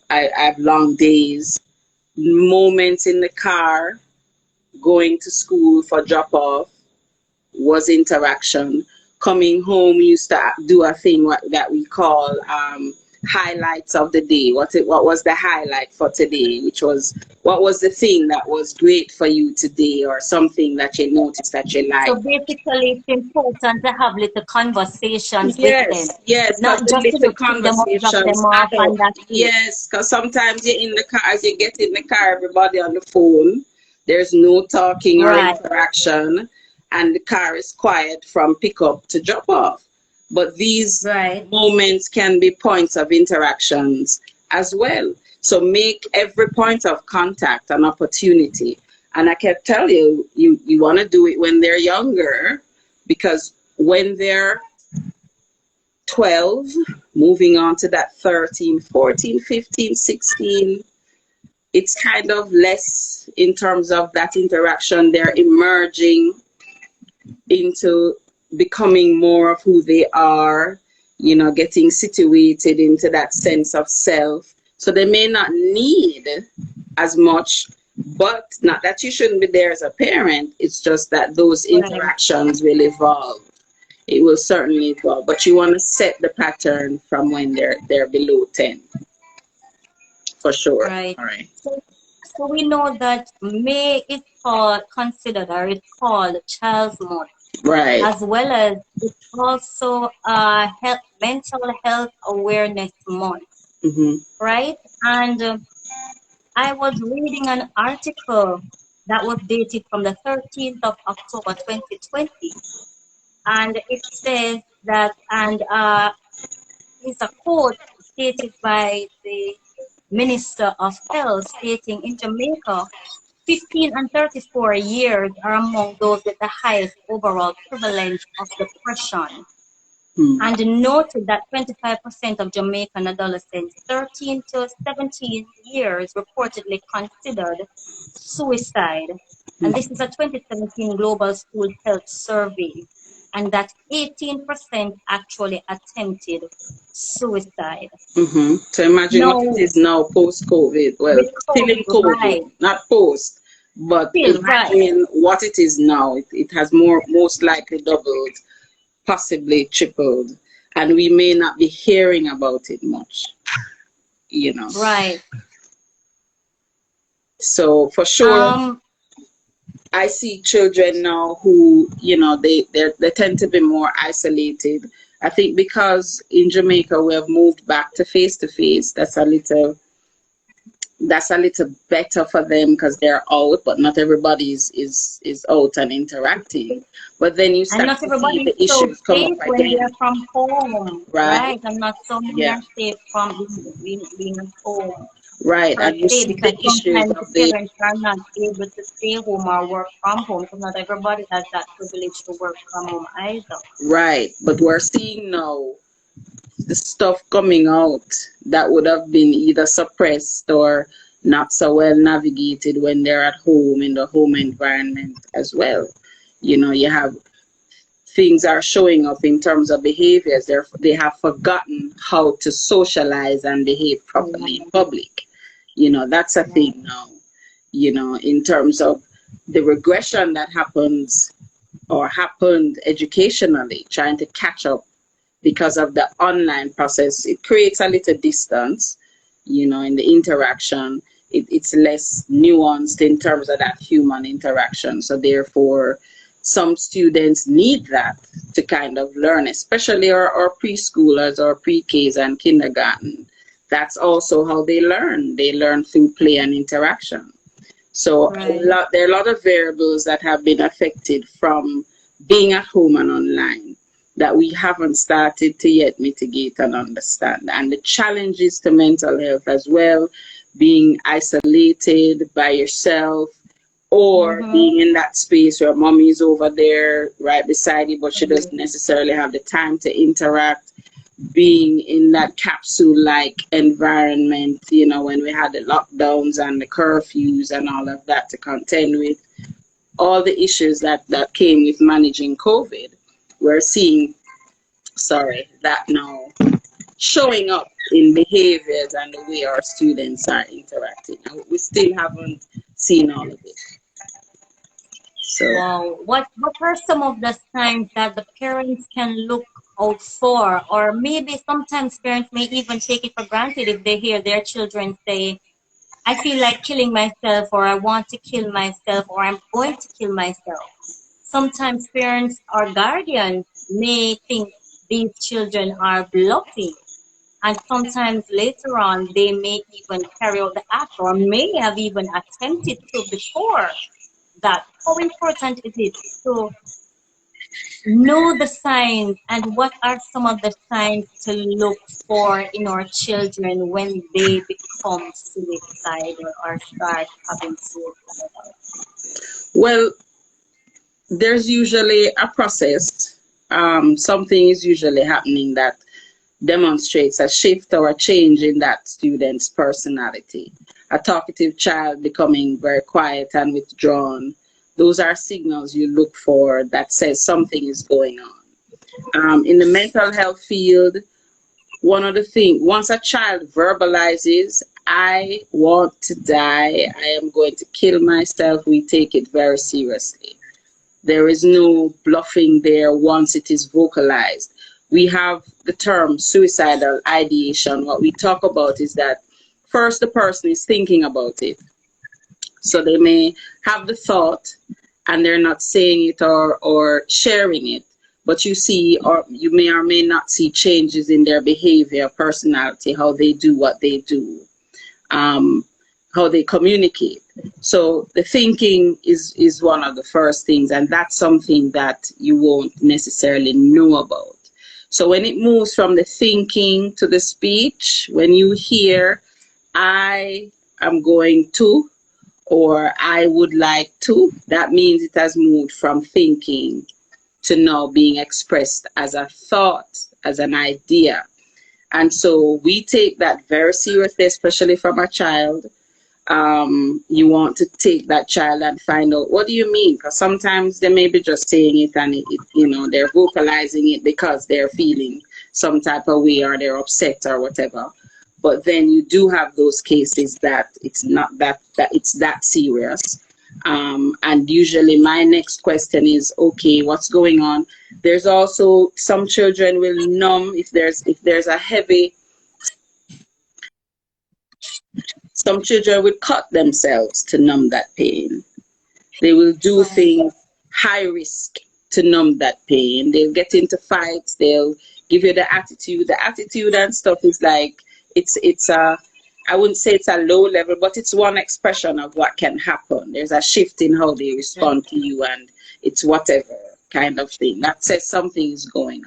I have long days, moments in the car going to school for drop off was interaction. Coming home, we used to do a thing that we call highlights of the day. What was the highlight for today? Which was, what was the thing that was great for you today, or something that you noticed that you So liked. basically, it's important to have little conversations with them, Yes, yes, not because the just to little pick them up, drop them conversations off, add up. and that's it. Yes, because sometimes you're in the car, as you get in the car, everybody on the phone. There's no talking or Right, interaction, and the car is quiet from pickup to drop off. But these right, moments can be points of interactions as well. So make every point of contact an opportunity. And I can tell you, you want to do it when they're younger, because when they're 12, moving on to that 13, 14, 15, 16, it's kind of less in terms of that interaction. They're emerging into becoming more of who they are, getting situated into that sense of self. So they may not need as much, but not that you shouldn't be there as a parent. It's just that those right, interactions will evolve. It will certainly evolve, but you want to set the pattern from when they're below 10, for sure. right. All right. So we know that May is called considered, or it's called Child's Month, Right. as well as it's also mental health awareness month, Mm-hmm. right? And I was reading an article that was dated from the 13th of October 2020, and it says that, and it's a quote stated by the Minister of Health stating in Jamaica, 15 and 34 years are among those with the highest overall prevalence of depression, Hmm. and noted that 25% of Jamaican adolescents 13 to 17 years reportedly considered suicide. And this is a 2017 Global School Health Survey, and that 18% actually attempted suicide. So imagine what it No, is now post COVID. Well, with still in COVID, COVID, right, not post, but still right. imagine what it is now. It has most likely doubled, possibly tripled, and we may not be hearing about it much, you know. Right. So for sure, Um, I see children now who, they tend to be more isolated. I think because in Jamaica we have moved back to face, that's a little better for them because they're out, but not everybody is out and interacting. But then you and start not to see everybody is the so issues come up safe when they're again, from home, right? right? And not so many Yeah, are safe from being at home right. per And you se, see because the issues sometimes the of the parents are not able to stay home or work from home, because not everybody has that privilege to work from home either. right. But we're seeing now the stuff coming out that would have been either suppressed or not so well navigated when they're at home in the home environment as well. You have things are showing up in terms of behaviors. They have forgotten how to socialize and behave properly in Yeah, public. That's a yeah, thing now. In terms of the regression that happens or happened educationally, trying to catch up because of the online process, it creates a little distance, in the interaction. It's less nuanced in terms of that human interaction. So therefore, some students need that to kind of learn, especially our preschoolers or pre-Ks and kindergarten. That's also how they learn. They learn through play and interaction. So right. there are a lot of variables that have been affected from being at home and online that we haven't started to yet mitigate and understand. And the challenges to mental health as well, being isolated by yourself or Mm-hmm. being in that space where mommy's over there right beside you, but she doesn't necessarily have the time to interact, being in that capsule like environment, when we had the lockdowns and the curfews and all of that to contend with, all the issues that came with managing COVID. We're seeing, that now showing up in behaviors and the way our students are interacting. And we still haven't seen all of it. So, Wow. What are some of the signs that the parents can look out for? Or maybe sometimes parents may even take it for granted if they hear their children say, I feel like killing myself, or I want to kill myself, or I'm going to kill myself. Sometimes parents or guardians may think these children are bluffing, and sometimes later on they may even carry out the act or may have even attempted to before that. How important is it to know the signs, and what are some of the signs to look for in our children when they become suicidal or start having suicidal? well, there's usually a process. Something is usually happening that demonstrates a shift or a change in that student's personality. A talkative child becoming very quiet and withdrawn. Those are signals you look for that says something is going on. In the mental health field, one of the things, once a child verbalizes, I want to die, I am going to kill myself, we take it very seriously. There is no bluffing there once it is vocalized. We have the term suicidal ideation. What we talk about is that first the person is thinking about it. So they may have the thought and they're not saying it or sharing it. But you see, or you may or may not see changes in their behavior, personality, how they do what they do. Um, how they communicate. So the thinking is one of the first things, and that's something that you won't necessarily know about. So when it moves from the thinking to the speech, when you hear I am going to, or I would like to, that means it has moved from thinking to now being expressed as a thought, as an idea. And so we take that very seriously, especially from a child. You want to take that child and find out, what do you mean? Because sometimes they may be just saying it, and they're vocalizing it because they're feeling some type of way, or they're upset or whatever. But then you do have those cases that it's not that it's that serious. And usually my next question is, okay, what's going on? There's also some children will numb if there's a heavy. Some children will cut themselves to numb that pain. They will do Right. things high risk to numb that pain. They'll get into fights. They'll give you the attitude. The attitude and stuff is like, it's a, I wouldn't say it's a low level, but it's one expression of what can happen. There's a shift in how they respond to you, and it's whatever kind of thing. That says something is going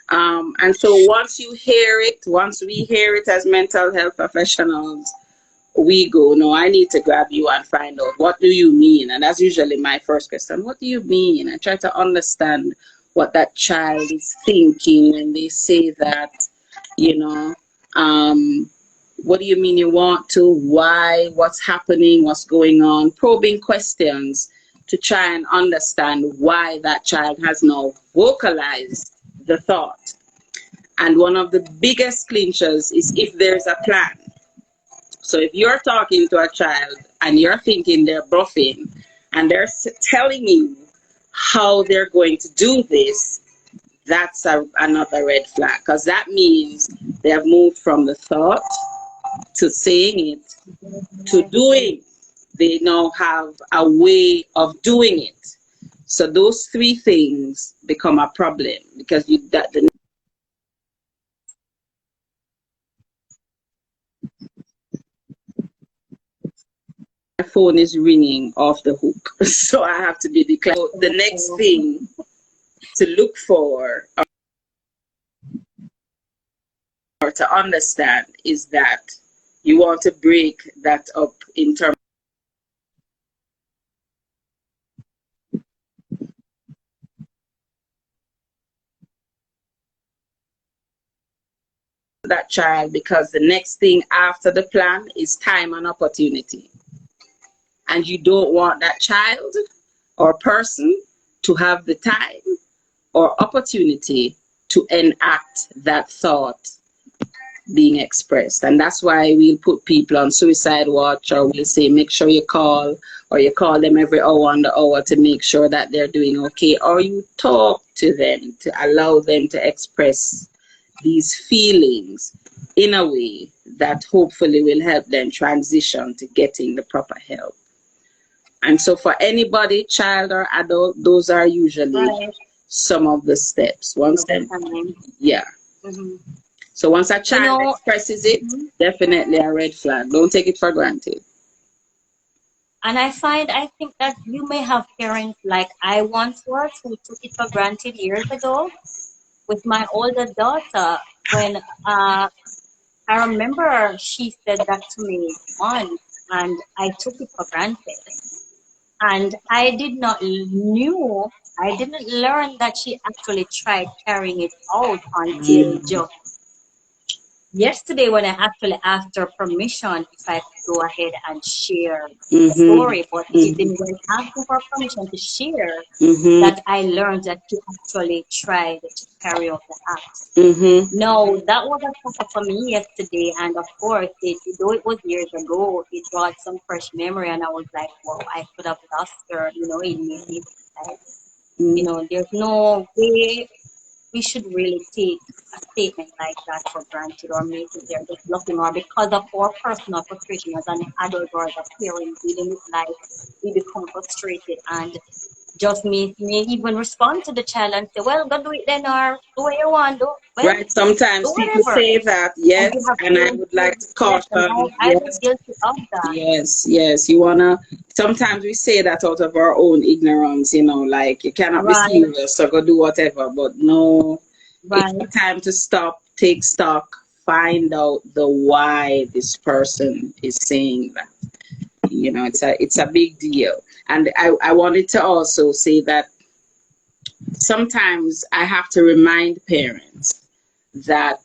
on. And so once we hear it as mental health professionals, we go, no, I need to grab you and find out, what do you mean? And that's usually my first question. What do you mean? I try to understand what that child is thinking when they say that, you know. What do you mean you want to? Why? What's happening? What's going on? Probing questions to try and understand why that child has now vocalized the thought. And one of the biggest clinchers is if there's a plan. So if you're talking to a child and you're thinking they're bluffing, and they're telling you how they're going to do this, that's another red flag, because that means they have moved from the thought to saying it to doing. They now have a way of doing it. So those three things become a problem, because the phone is ringing off the hook. So I have to be declared. So the next thing to look for or to understand is that you want to break that up in terms of that child, because the next thing after the plan is time and opportunity. And you don't want that child or person to have the time or opportunity to enact that thought being expressed. And that's why we'll put people on suicide watch, or we'll say make sure you call, or you call them every hour on the hour to make sure that they're doing okay, or you talk to them to allow them to express these feelings in a way that hopefully will help them transition to getting the proper help. And so for anybody, child or adult, those are usually Right. some of the steps. Once them, Time. yeah. Hmm. So once a You child know, expresses it, mhm. definitely a red flag. Don't take it for granted. And I think that you may have parents like I once was who took it for granted years ago with my older daughter when I remember she said that to me once and I took it for granted. And I didn't learn that she actually tried carrying it out until Mm-hmm. just yesterday when I actually asked her permission if I could go ahead and share the Mm-hmm. story. But it is Mm-hmm. in when asking for permission to share Mm-hmm. that I learned that she actually tried to carry out the act. Mm-hmm. No, that was a shocker for me yesterday, and of course, though it was years ago, it brought some fresh memory, and I was like, "Wow, I could have lost her," immediately. Like, there's no way we should really take a statement like that for granted or make it they're just bluffing or because of our personal frustration as an adult or as a parent dealing with life, we become frustrated and just may even respond to the child and say, well, go do it then, or do what you want, do, well, Right. do Sometimes people whatever. say that, And you yes, have and I parents would who, like to yes, and caution, I was yes, guilty of that. yes, yes. You wanna. Sometimes we say that out of our own ignorance, like you cannot be Right, serious, so go do whatever. But no, it's a right, time to stop, take stock, find out the why this person is saying that. It's a big deal. And I wanted to also say that sometimes I have to remind parents that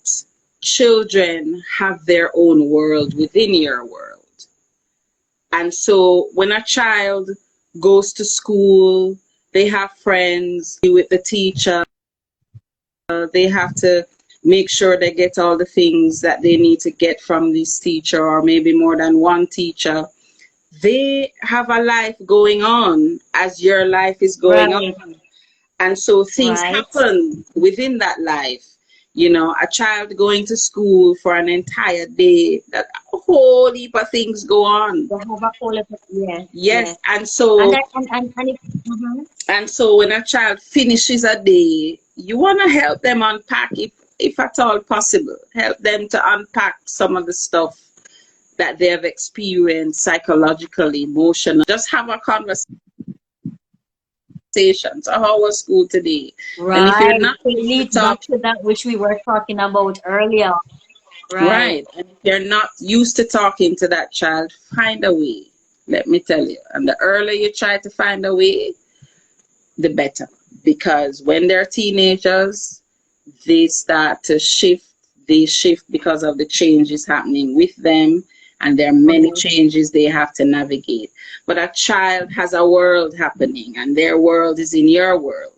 children have their own world within your world. And so when a child goes to school, they have friends with the teacher, they have to make sure they get all the things that they need to get from this teacher, or maybe more than one teacher. They have a life going on as your life is going right, on. And so things right. happen within that life. A child going to school for an entire day, that a whole heap of things go on. They have a whole lot of, yes, Yes, yes. and And so I, and it, mhm. and so when a child finishes a day, you want to help them unpack, if at all possible. Help them to unpack some of the stuff that they have experienced psychologically, emotionally. Just have a conversation. So how was school today? And if you're Right. not So it used to leads back talk, to that which we were talking about earlier. Right. right? And if you're not used to talking to that child, find a way. Let me tell you. And the earlier you try to find a way, the better. Because when they're teenagers, they start to shift. They shift because of the changes happening with them, and there are many Mhm. changes they have to navigate. But a child has a world happening, and their world is in your world.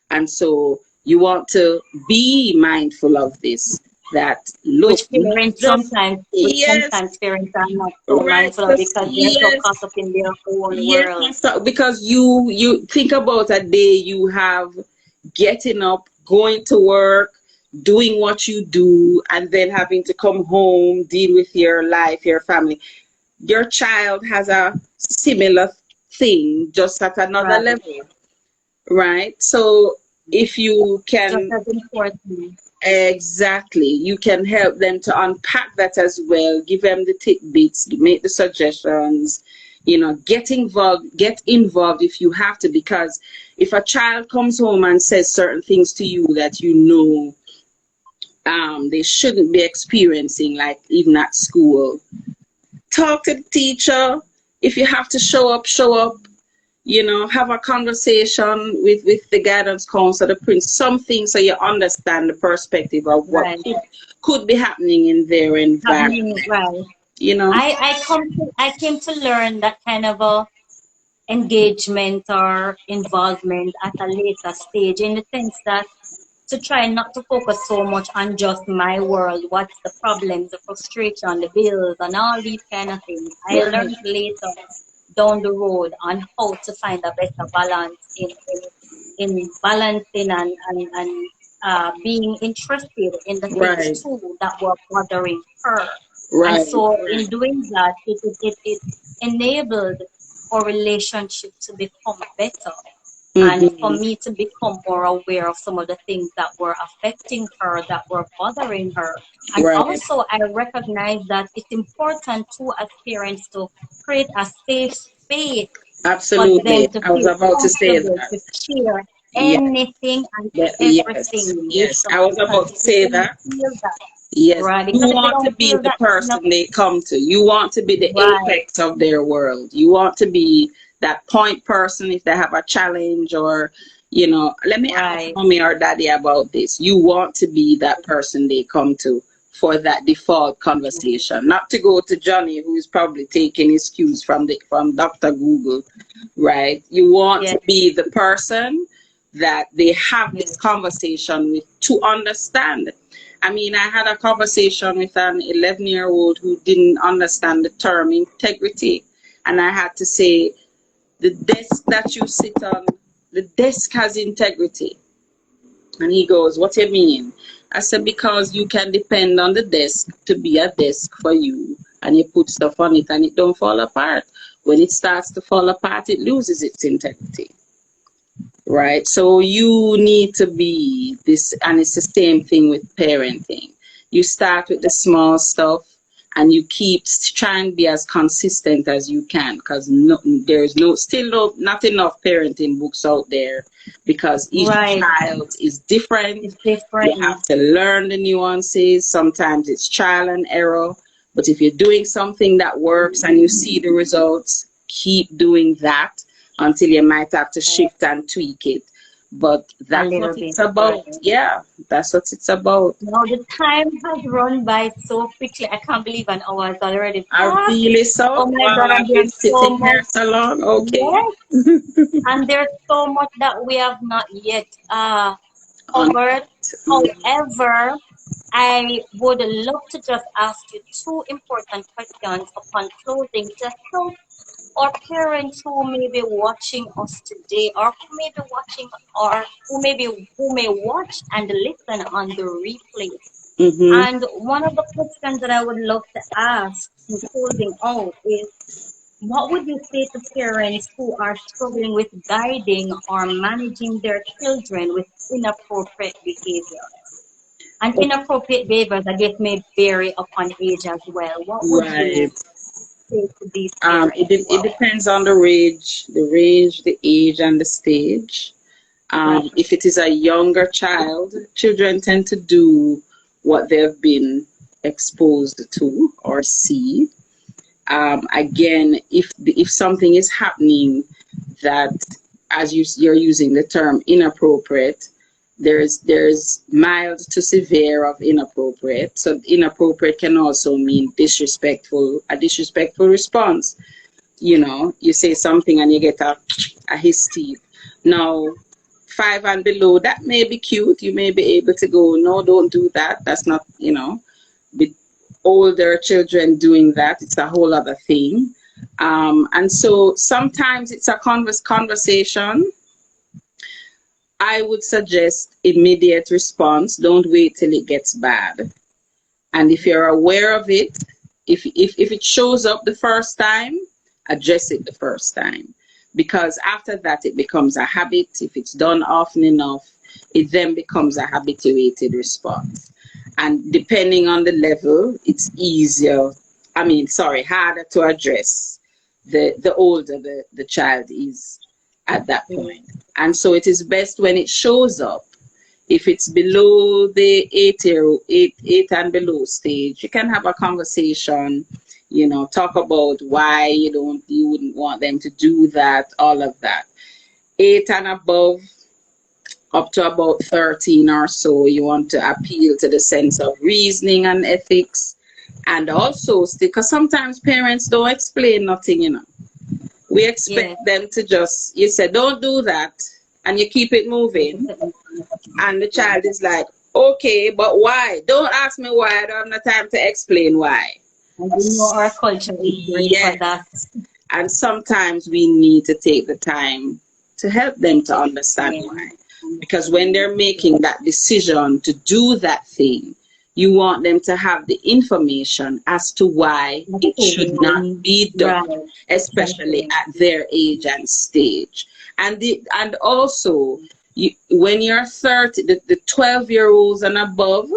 And so you want to be mindful of this. That look, not just Which yes, sometimes parents are not so right, mindful of just because they're so yes. caught up in their own Yes, world. because you think about a day you have, getting up, going to work, doing what you do, and then having to come home, deal with your life, your family. Your child has a similar thing, just at another Right. level, right? So if you Just can as important. exactly. You can help them to unpack that as well, give them the tidbits, make the suggestions, get involved if you have to, because if a child comes home and says certain things to you that they shouldn't be experiencing, like even at school, talk to the teacher. If you have to show up, show up. Have a conversation with the guidance counselor, the prince, something, so you understand the perspective of what Right. could be happening in their environment. Happening, right. You know, I came to learn that kind of a engagement or involvement at a later stage, in the sense that to try not to focus so much on just my world, what's the problems, the frustration, the bills, and all these kind of things. I right, learned later down the road on how to find a better balance in balancing and being interested in the things right, too that were bothering her. And right, so right. in doing that, it enabled our relationship to become better and for Mm-hmm. me to become more aware of some of the things that were affecting her, that were bothering her. And Right. also, I recognize that it's important too, as parents, to create a safe space for them Absolutely. to I was feel about to say comfortable that. to share Yeah. anything and Yes. everything with Yes. I someone. was Because about to if they say don't that. feel that, Yes. right? You Because if they want to don't be feel the that, person they come to. You want to be the right, apex of their world. You want to be that point person if they have a challenge, or, let me ask right, mommy or daddy about this. You want to be that person they come to for that default conversation. Not to go to Johnny, who is probably taking his cues from Dr. Google, right? You want yes, to be the person that they have yes, this conversation with, to understand. I mean, I had a conversation with an 11-year-old who didn't understand the term integrity. And I had to say, the desk that you sit on, the desk has integrity. And he goes, what do you mean? I said, because you can depend on the desk to be a desk for you. And you put stuff on it and it don't fall apart. When it starts to fall apart, it loses its integrity. right? So you need to be this, and it's the same thing with parenting. You start with the small stuff, and you keep trying to be as consistent as you can, because there's not enough parenting books out there, because each Right. child is different. It's You have different. to learn the nuances. Sometimes it's trial and error, but if you're doing something that works and you see the results, keep doing that until you might have to shift and tweak it. But A that's little what bit. it's about. Right. Yeah, that's what it's about. Now the time has run by so quickly. I can't believe an hour has already I passed. really Oh so. my Wow, God, and I've been there's so sitting much. here so long. Okay. Yes, and there's so much that we have not yet On covered. However, I would love to just ask you two important questions upon closing to help our parents who may be watching us today, or who may be watching, or who may watch and listen on the replay. mm-hmm. And one of the questions that I would love to ask in closing out is, what would you say to parents who are struggling with guiding or managing their children with inappropriate behavior? And inappropriate behaviors, I guess, may vary upon age as well. What would Right. you say to these parents who It are depends on the age, and the stage. right? If it is a younger child, children tend to do what they've been exposed to or see. Again, if something is happening that, as you're using the term inappropriate, there's mild to severe of inappropriate. So inappropriate can also mean a disrespectful response. You say something and you get a his teeth. Now, 5 and below, that may be cute. You may be able to go, no, don't do that. That's not, with older children doing that, it's a whole other thing. And so sometimes it's a conversation. I would suggest immediate response. Don't wait till it gets bad. And if you're aware of it, if it shows up the first time, address it the first time. Because after that, it becomes a habit. If it's done often enough, it then becomes a habituated response. And depending on the level, it's harder to address the older the child is at that point. And so it is best when it shows up. If it's below the 8 and below stage, you can have a conversation, talk about why you wouldn't want them to do that, all of that. 8 and above, up to about 13 or so, you want to appeal to the sense of reasoning and ethics. And also, because sometimes parents don't explain nothing. We expect Yes. them to you say, don't do that, and you keep it moving. And the child is like, okay, but why? Don't ask me why. I don't have no time to explain why. And we know our culture is great for Yes. that. And sometimes we need to take the time to help them to To understand explain. why. Because when they're making that decision to do that thing, you want them to have the information as to why it should not be Right. done, especially Exactly. at their age and stage. And also, when you're 30, the 12-year-olds and above,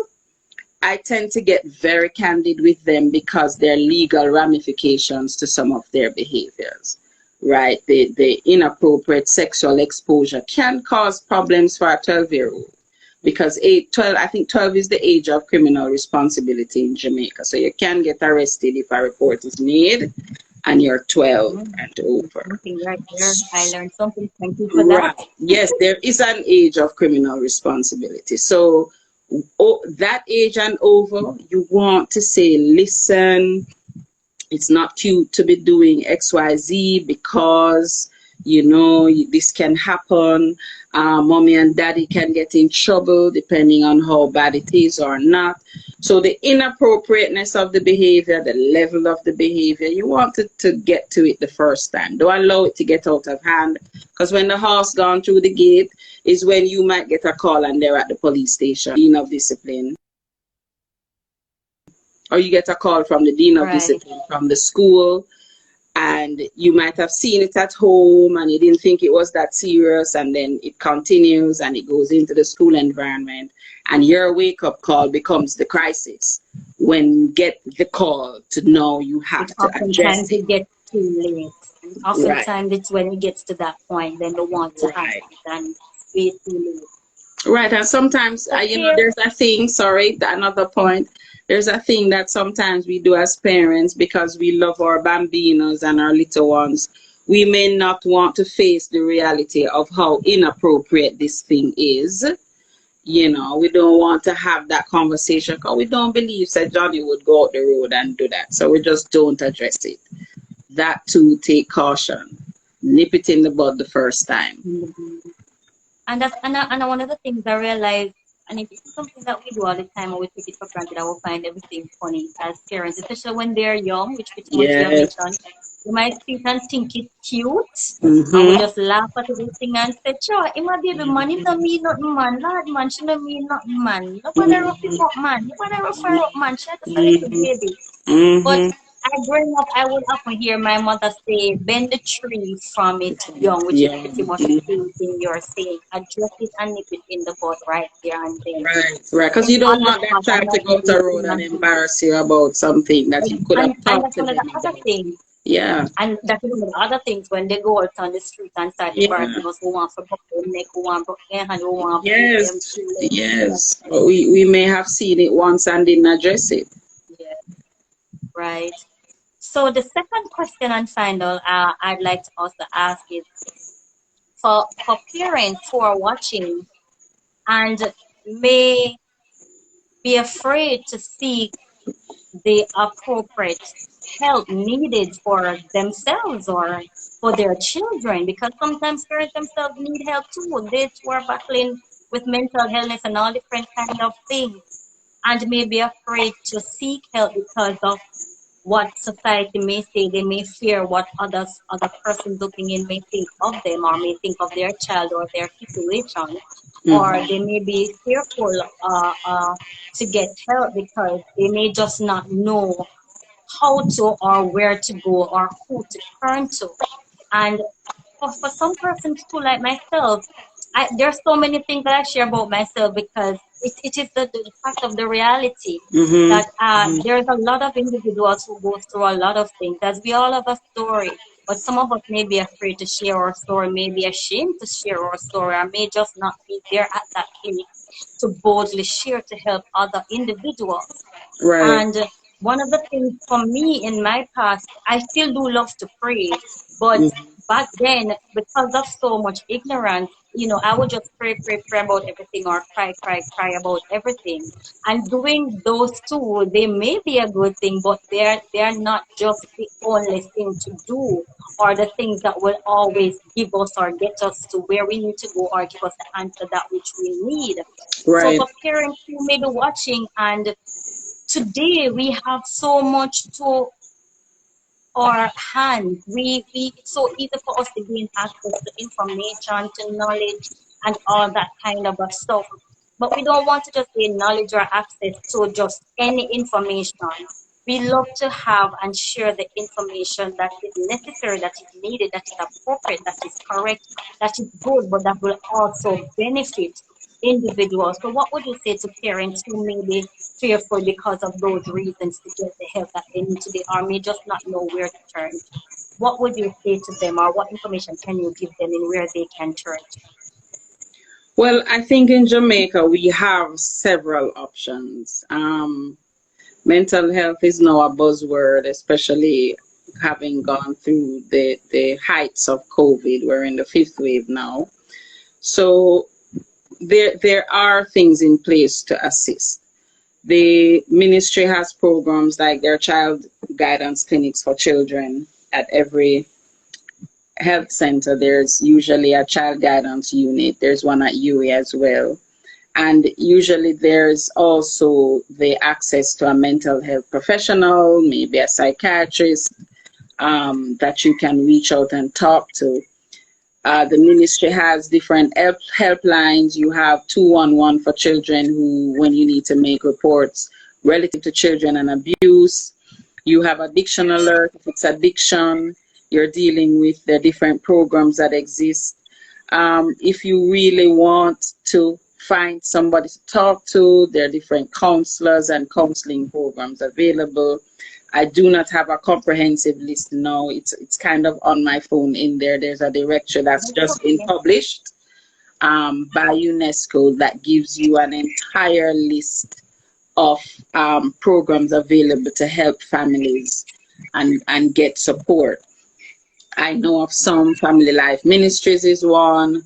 I tend to get very candid with them because there are legal ramifications to some of their behaviors, right? The inappropriate sexual exposure can cause problems for a 12-year-old because 12, I think 12 is the age of criminal responsibility in Jamaica. So you can get arrested if a report is made and you're 12 and over. Something right there. I learned something. Thank you for that. Right. Yes, there is an age of criminal responsibility. So that age and over, you want to say, listen, it's not cute to be doing XYZ because, this can happen. Mommy and daddy can get in trouble depending on how bad it is or not. So the inappropriateness of the behavior, the level of the behavior, you want to get to it the first time. Don't allow it to get out of hand, because when the horse gone through the gate is when you might get a call and they're at the police station, dean of discipline, or you get a call from the dean of Right. discipline from the school. and you might have seen it at home and you didn't think it was that serious, and then it continues and it goes into the school environment, and your wake up call becomes the crisis when you get the call to know you have It to address oftentimes it. it gets too late. Right, Oftentimes it's when it gets to that point, then they want to handle right. it and it's way too late. Right, and sometimes, Okay. there's a thing, sorry, another point. There's a thing that sometimes we do as parents because we love our bambinos and our little ones. We may not want to face the reality of how inappropriate this thing is. We don't want to have that conversation because we don't believe that Johnny would go out the road and do that. So we just don't address it. That too, take caution. Nip it in the bud the first time. Mhm. And one of the things I realized, and it's something that we do all the time, and we take it for granted, I will find everything funny as parents, especially when they're young, which pretty much you have Yes. mentioned. You might sit and think it's cute, and we Mm-hmm. just laugh at everything and say, sure, him a baby man, him don't mean nothing, man. Lord, man, she don't mean nothing, man. Nobody rough him up, man. Nobody rough her up, man. She just a little Mm-hmm. baby. But Mm-hmm. I growing up, I would often hear my mother say, bend the tree from its young, which is Yeah. pretty much the Mhm. same thing you're saying. Address it and nip it in the bud right there and then. Right, right. Because In you don't honor want that God and child to not go out the road looking and and embarrass you about something that you could have and talked that's to one of the them other about. things. Yeah, And that's one of the other things when they go out on the street and start the yeah. barking us who want for broke their neck, who want broke their hand, who want break them Yes, two legs. yes. But we may have seen it once and didn't address it. Yeah, right. So the second question and final I'd like to also ask is for parents who are watching and may be afraid to seek the appropriate help needed for themselves or for their children, because sometimes parents themselves need help too. They too are battling with mental illness and all different kind of things and may be afraid to seek help because of what society may say. They may fear what other persons looking in may think of them or may think of their child or their situation, or Hmm. they may be fearful to get help because they may just not know how to or where to go or who to turn to. And for some persons too, like myself, there's so many things that I share about myself because it is the fact of the reality Hmm. that there's a lot of individuals who go through a lot of things, as we all have a story. But some of us may be afraid to share our story, may be ashamed to share our story, or may just not be there at that place to boldly share to help other individuals. Right. And one of the things for me in my past, I still do love to pray, but Mhm. back then, because of so much ignorance, I would just pray, pray, pray about everything or cry, cry, cry about everything. And doing those two, they may be a good thing, but they're not just the only thing to do or the things that will always give us or get us to where we need to go or give us the answer that which we need. So Right. for parents who may be watching and today we have so much to our hands. We it's so easy for us to gain access to information, to knowledge, and all that kind of stuff. But we don't want to just gain knowledge or access to just any information. We love to have and share the information that is necessary, that is needed, that is appropriate, that is correct, that is good, but that will also benefit individuals. So, what would you say to parents who may be fearful because of those reasons to get the help that they need today or may just not know where to turn to? What would you say to them or what information can you give them in where they can turn to? Well, I think in Jamaica we have several options. Mental health is now a buzzword, especially having gone through the heights of COVID. We're in the fifth wave now. So there are things in place to assist. The ministry has programs like their child guidance clinics for children at every health center. There's usually a child guidance unit. There's one at UE as well. And usually there's also the access to a mental health professional, maybe a psychiatrist, that you can reach out and talk to. The ministry has different helplines. You have 211 for children who, when you need to make reports relative to children and abuse. You have addiction alert. If it's addiction, you're dealing with the different programs that exist. If you really want to find somebody to talk to, there are different counselors and counseling programs available. I do not have a comprehensive list now. It's kind of on my phone in there. There's a directory that's That's just been okay. published by UNESCO that gives you an entire list of programs available to help families and get support. I know of some. Family Life Ministries is one.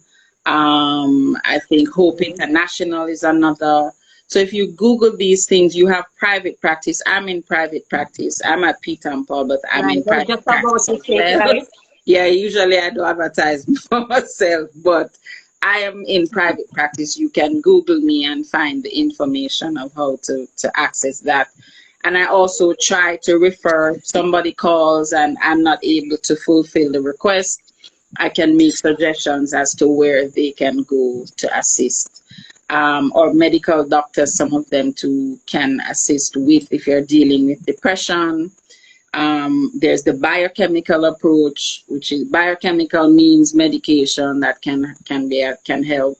I think Hope International is another. So if you Google these things, you have private practice. I'm in private practice. I'm at Peter and Paul, but I'm Right. in I was just private about practice to as say, well. right? Yeah, usually I do advertise for myself, but I am in private practice. You can Google me and find the information of how to access that. And I also try to refer, if somebody calls and I'm not able to fulfill the request, I can make suggestions as to where they can go to assist. Or medical doctors, some of them too can assist with if you're dealing with depression. There's the biochemical approach, which is biochemical means medication that can help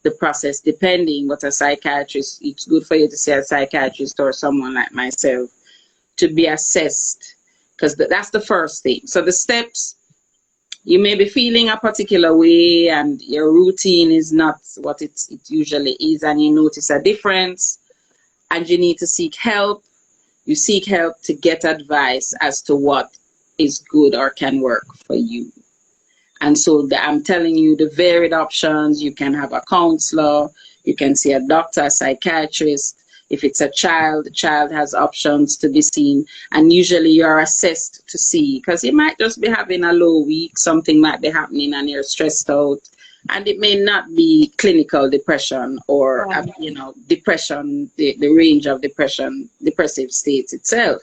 the process depending. But a psychiatrist, it's good for you to see a psychiatrist or someone like myself to be assessed because that's the first thing. So the steps, you may be feeling a particular way and your routine is not what it usually is, and you notice a difference and you need to seek help. You seek help to get advice as to what is good or can work for you. And so I'm telling you the varied options. You can have a counselor, you can see a doctor, a psychiatrist. If it's a child, the child has options to be seen. And usually you're assessed to see, because you might just be having a low week, something might be happening and you're stressed out. And it may not be clinical depression or, Right. depression, the range of depression, depressive states itself.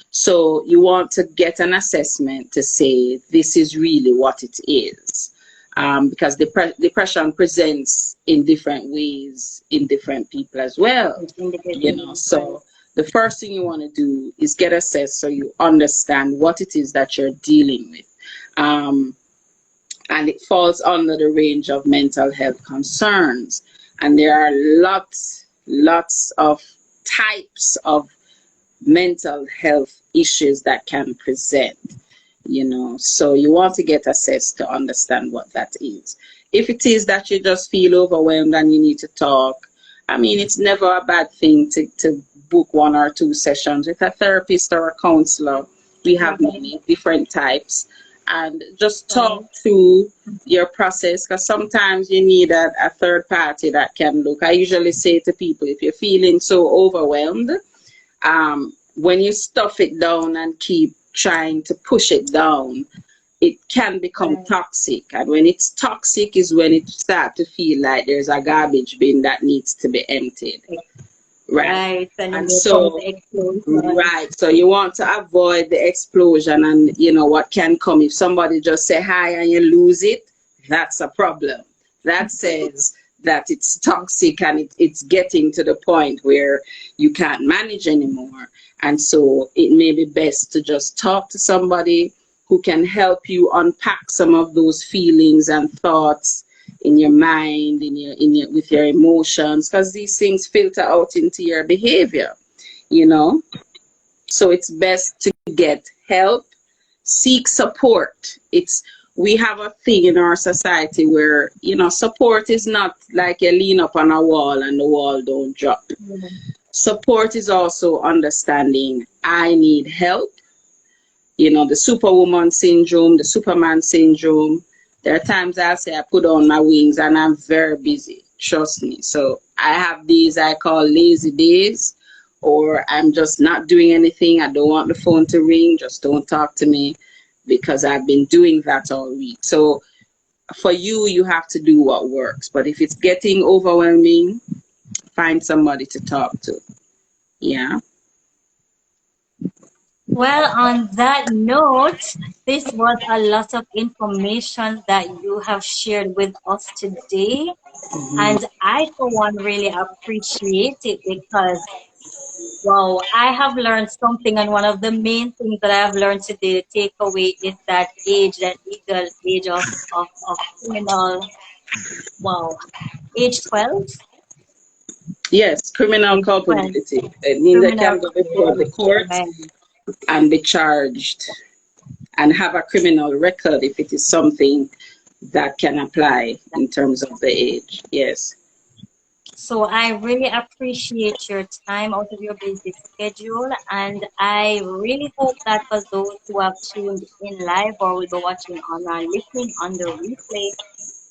So you want to get an assessment to say this is really what it is. Because depression presents in different ways in different people as well. With individuals, right? So the first thing you want to do is get assessed so you understand what it is that you're dealing with. Um, and it falls under the range of mental health concerns. And there are lots of types of mental health issues that can present, so you want to get assessed to understand what that is. If it is that you just feel overwhelmed and you need to talk, I mean, it's never a bad thing to book 1 or 2 sessions with a therapist or a counselor. We have Right. many different types, and just talk Right. through your process, because sometimes you need a third party that can look. I usually say to people, if you're feeling so overwhelmed, when you stuff it down and keep trying to push it down, it can become Right. toxic. And when it's toxic is when it starts to feel like there's a garbage bin that needs to be emptied, right? Right. And then And there comes so, the explosion. right, so you want to avoid the explosion, and what can come if somebody just say hi and you lose it, that's a problem. That says that it's toxic and it's getting to the point where you can't manage anymore. And so it may be best to just talk to somebody who can help you unpack some of those feelings and thoughts in your mind, in your with your emotions, because these things filter out into your behavior, you know. So it's best to get help, seek support. It's We have a thing in our society where, support is not like you lean up on a wall and the wall don't drop. Mhm. Support is also understanding I need help. The superwoman syndrome, the superman syndrome. There are times I say I put on my wings and I'm very busy. Trust me. So I have these I call lazy days, or I'm just not doing anything. I don't want the phone to ring. Just don't talk to me, because I've been doing that all week. So for you, you have to do what works. But if it's getting overwhelming, find somebody to talk to. Yeah. Well, on that note, this was a lot of information that you have shared with us today. Mhm. And I, for one, really appreciate it because Wow, I have learned something, and one of the main things that I have learned today, the takeaway is that age, that legal age of criminal, wow, age 12? Yes, criminal Age 12, culpability. It means they criminal can go before the court punishment. and be charged and have a criminal record if it is something that can apply in terms of the age. Yes. So I really appreciate your time out of your busy schedule, and I really hope that for those who have tuned in live or will be watching on or listening on the replay,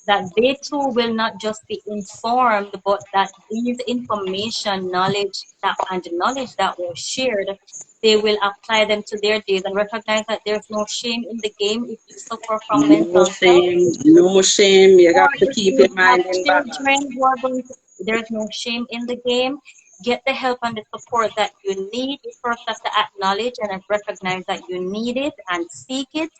that they too will not just be informed, but that these information, knowledge that and knowledge that were shared, they will apply them to their days and recognize that there's no shame in the game if you suffer from No mental health shame, no shame. You or have to if keep you your have mind in balance. children who are going to, there's no shame in the game. Get the help and the support that you need. You first have to acknowledge and recognize that you need it and seek it,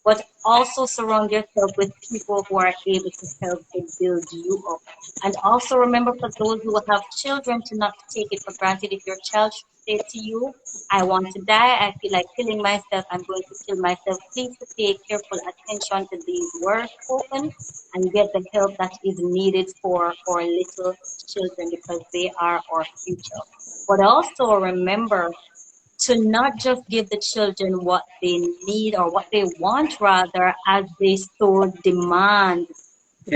but also surround yourself with people who are able to help to build you up. And also remember for those who have children to not take it for granted. If your child should say to you, I want to die, I feel like killing myself, I'm going to kill myself, please to pay careful attention to these words spoken and get the help that is needed for our little children because they are our future. But also remember to not just give the children what they need or what they want, rather, as they so demand,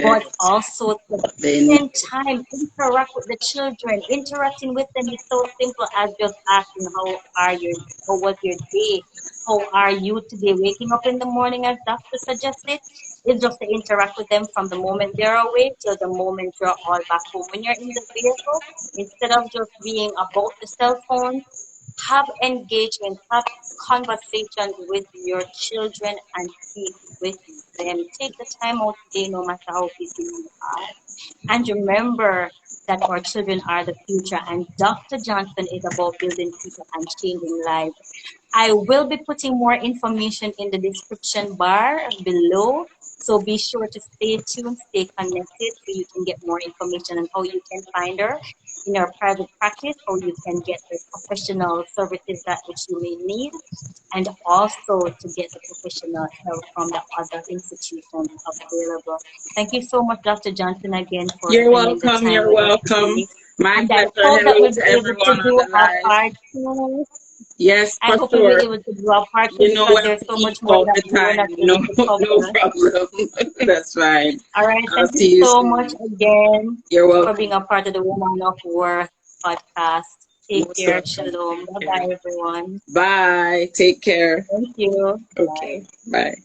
but Yes. also to Then spend time, interact with the children. Interacting with them is so simple as just asking, how was your day? How are you today? Waking up in the morning, as doctor suggested, is just to interact with them from the moment they're awake till the moment you're all back home. When you're in the vehicle, instead of just being about the cell phone, have engagement, have conversations with your children and speak with them. Take the time out today, no matter how busy you are. And remember that our children are the future, and Dr. Johnson is about building people and changing lives. I will be putting more information in the description bar below. So be sure to stay tuned, stay connected so you can get more information on how you can find her in your private practice, how you can get the professional services that which you may need, and also to get the professional help from the other institutions available. Thank you so much, Dr. Johnson, again for you're spending the welcome. time You're with us welcome. today. My And I pleasure. hope that Hello we'll to be able to everyone on do the a line. part two. Yes, I for hope we'll sure. be able to do a part two You know because when there's to so keep much more out that the we were not time. able No, to no cover. problem. That's fine. All right. I'll Thank you see you so much soon. again You're for being welcome. a part of the Woman of Worth podcast. Take Most care. welcome. Shalom. Take Bye care. bye, everyone. Bye. Take care. Thank you. Bye. Okay. Bye.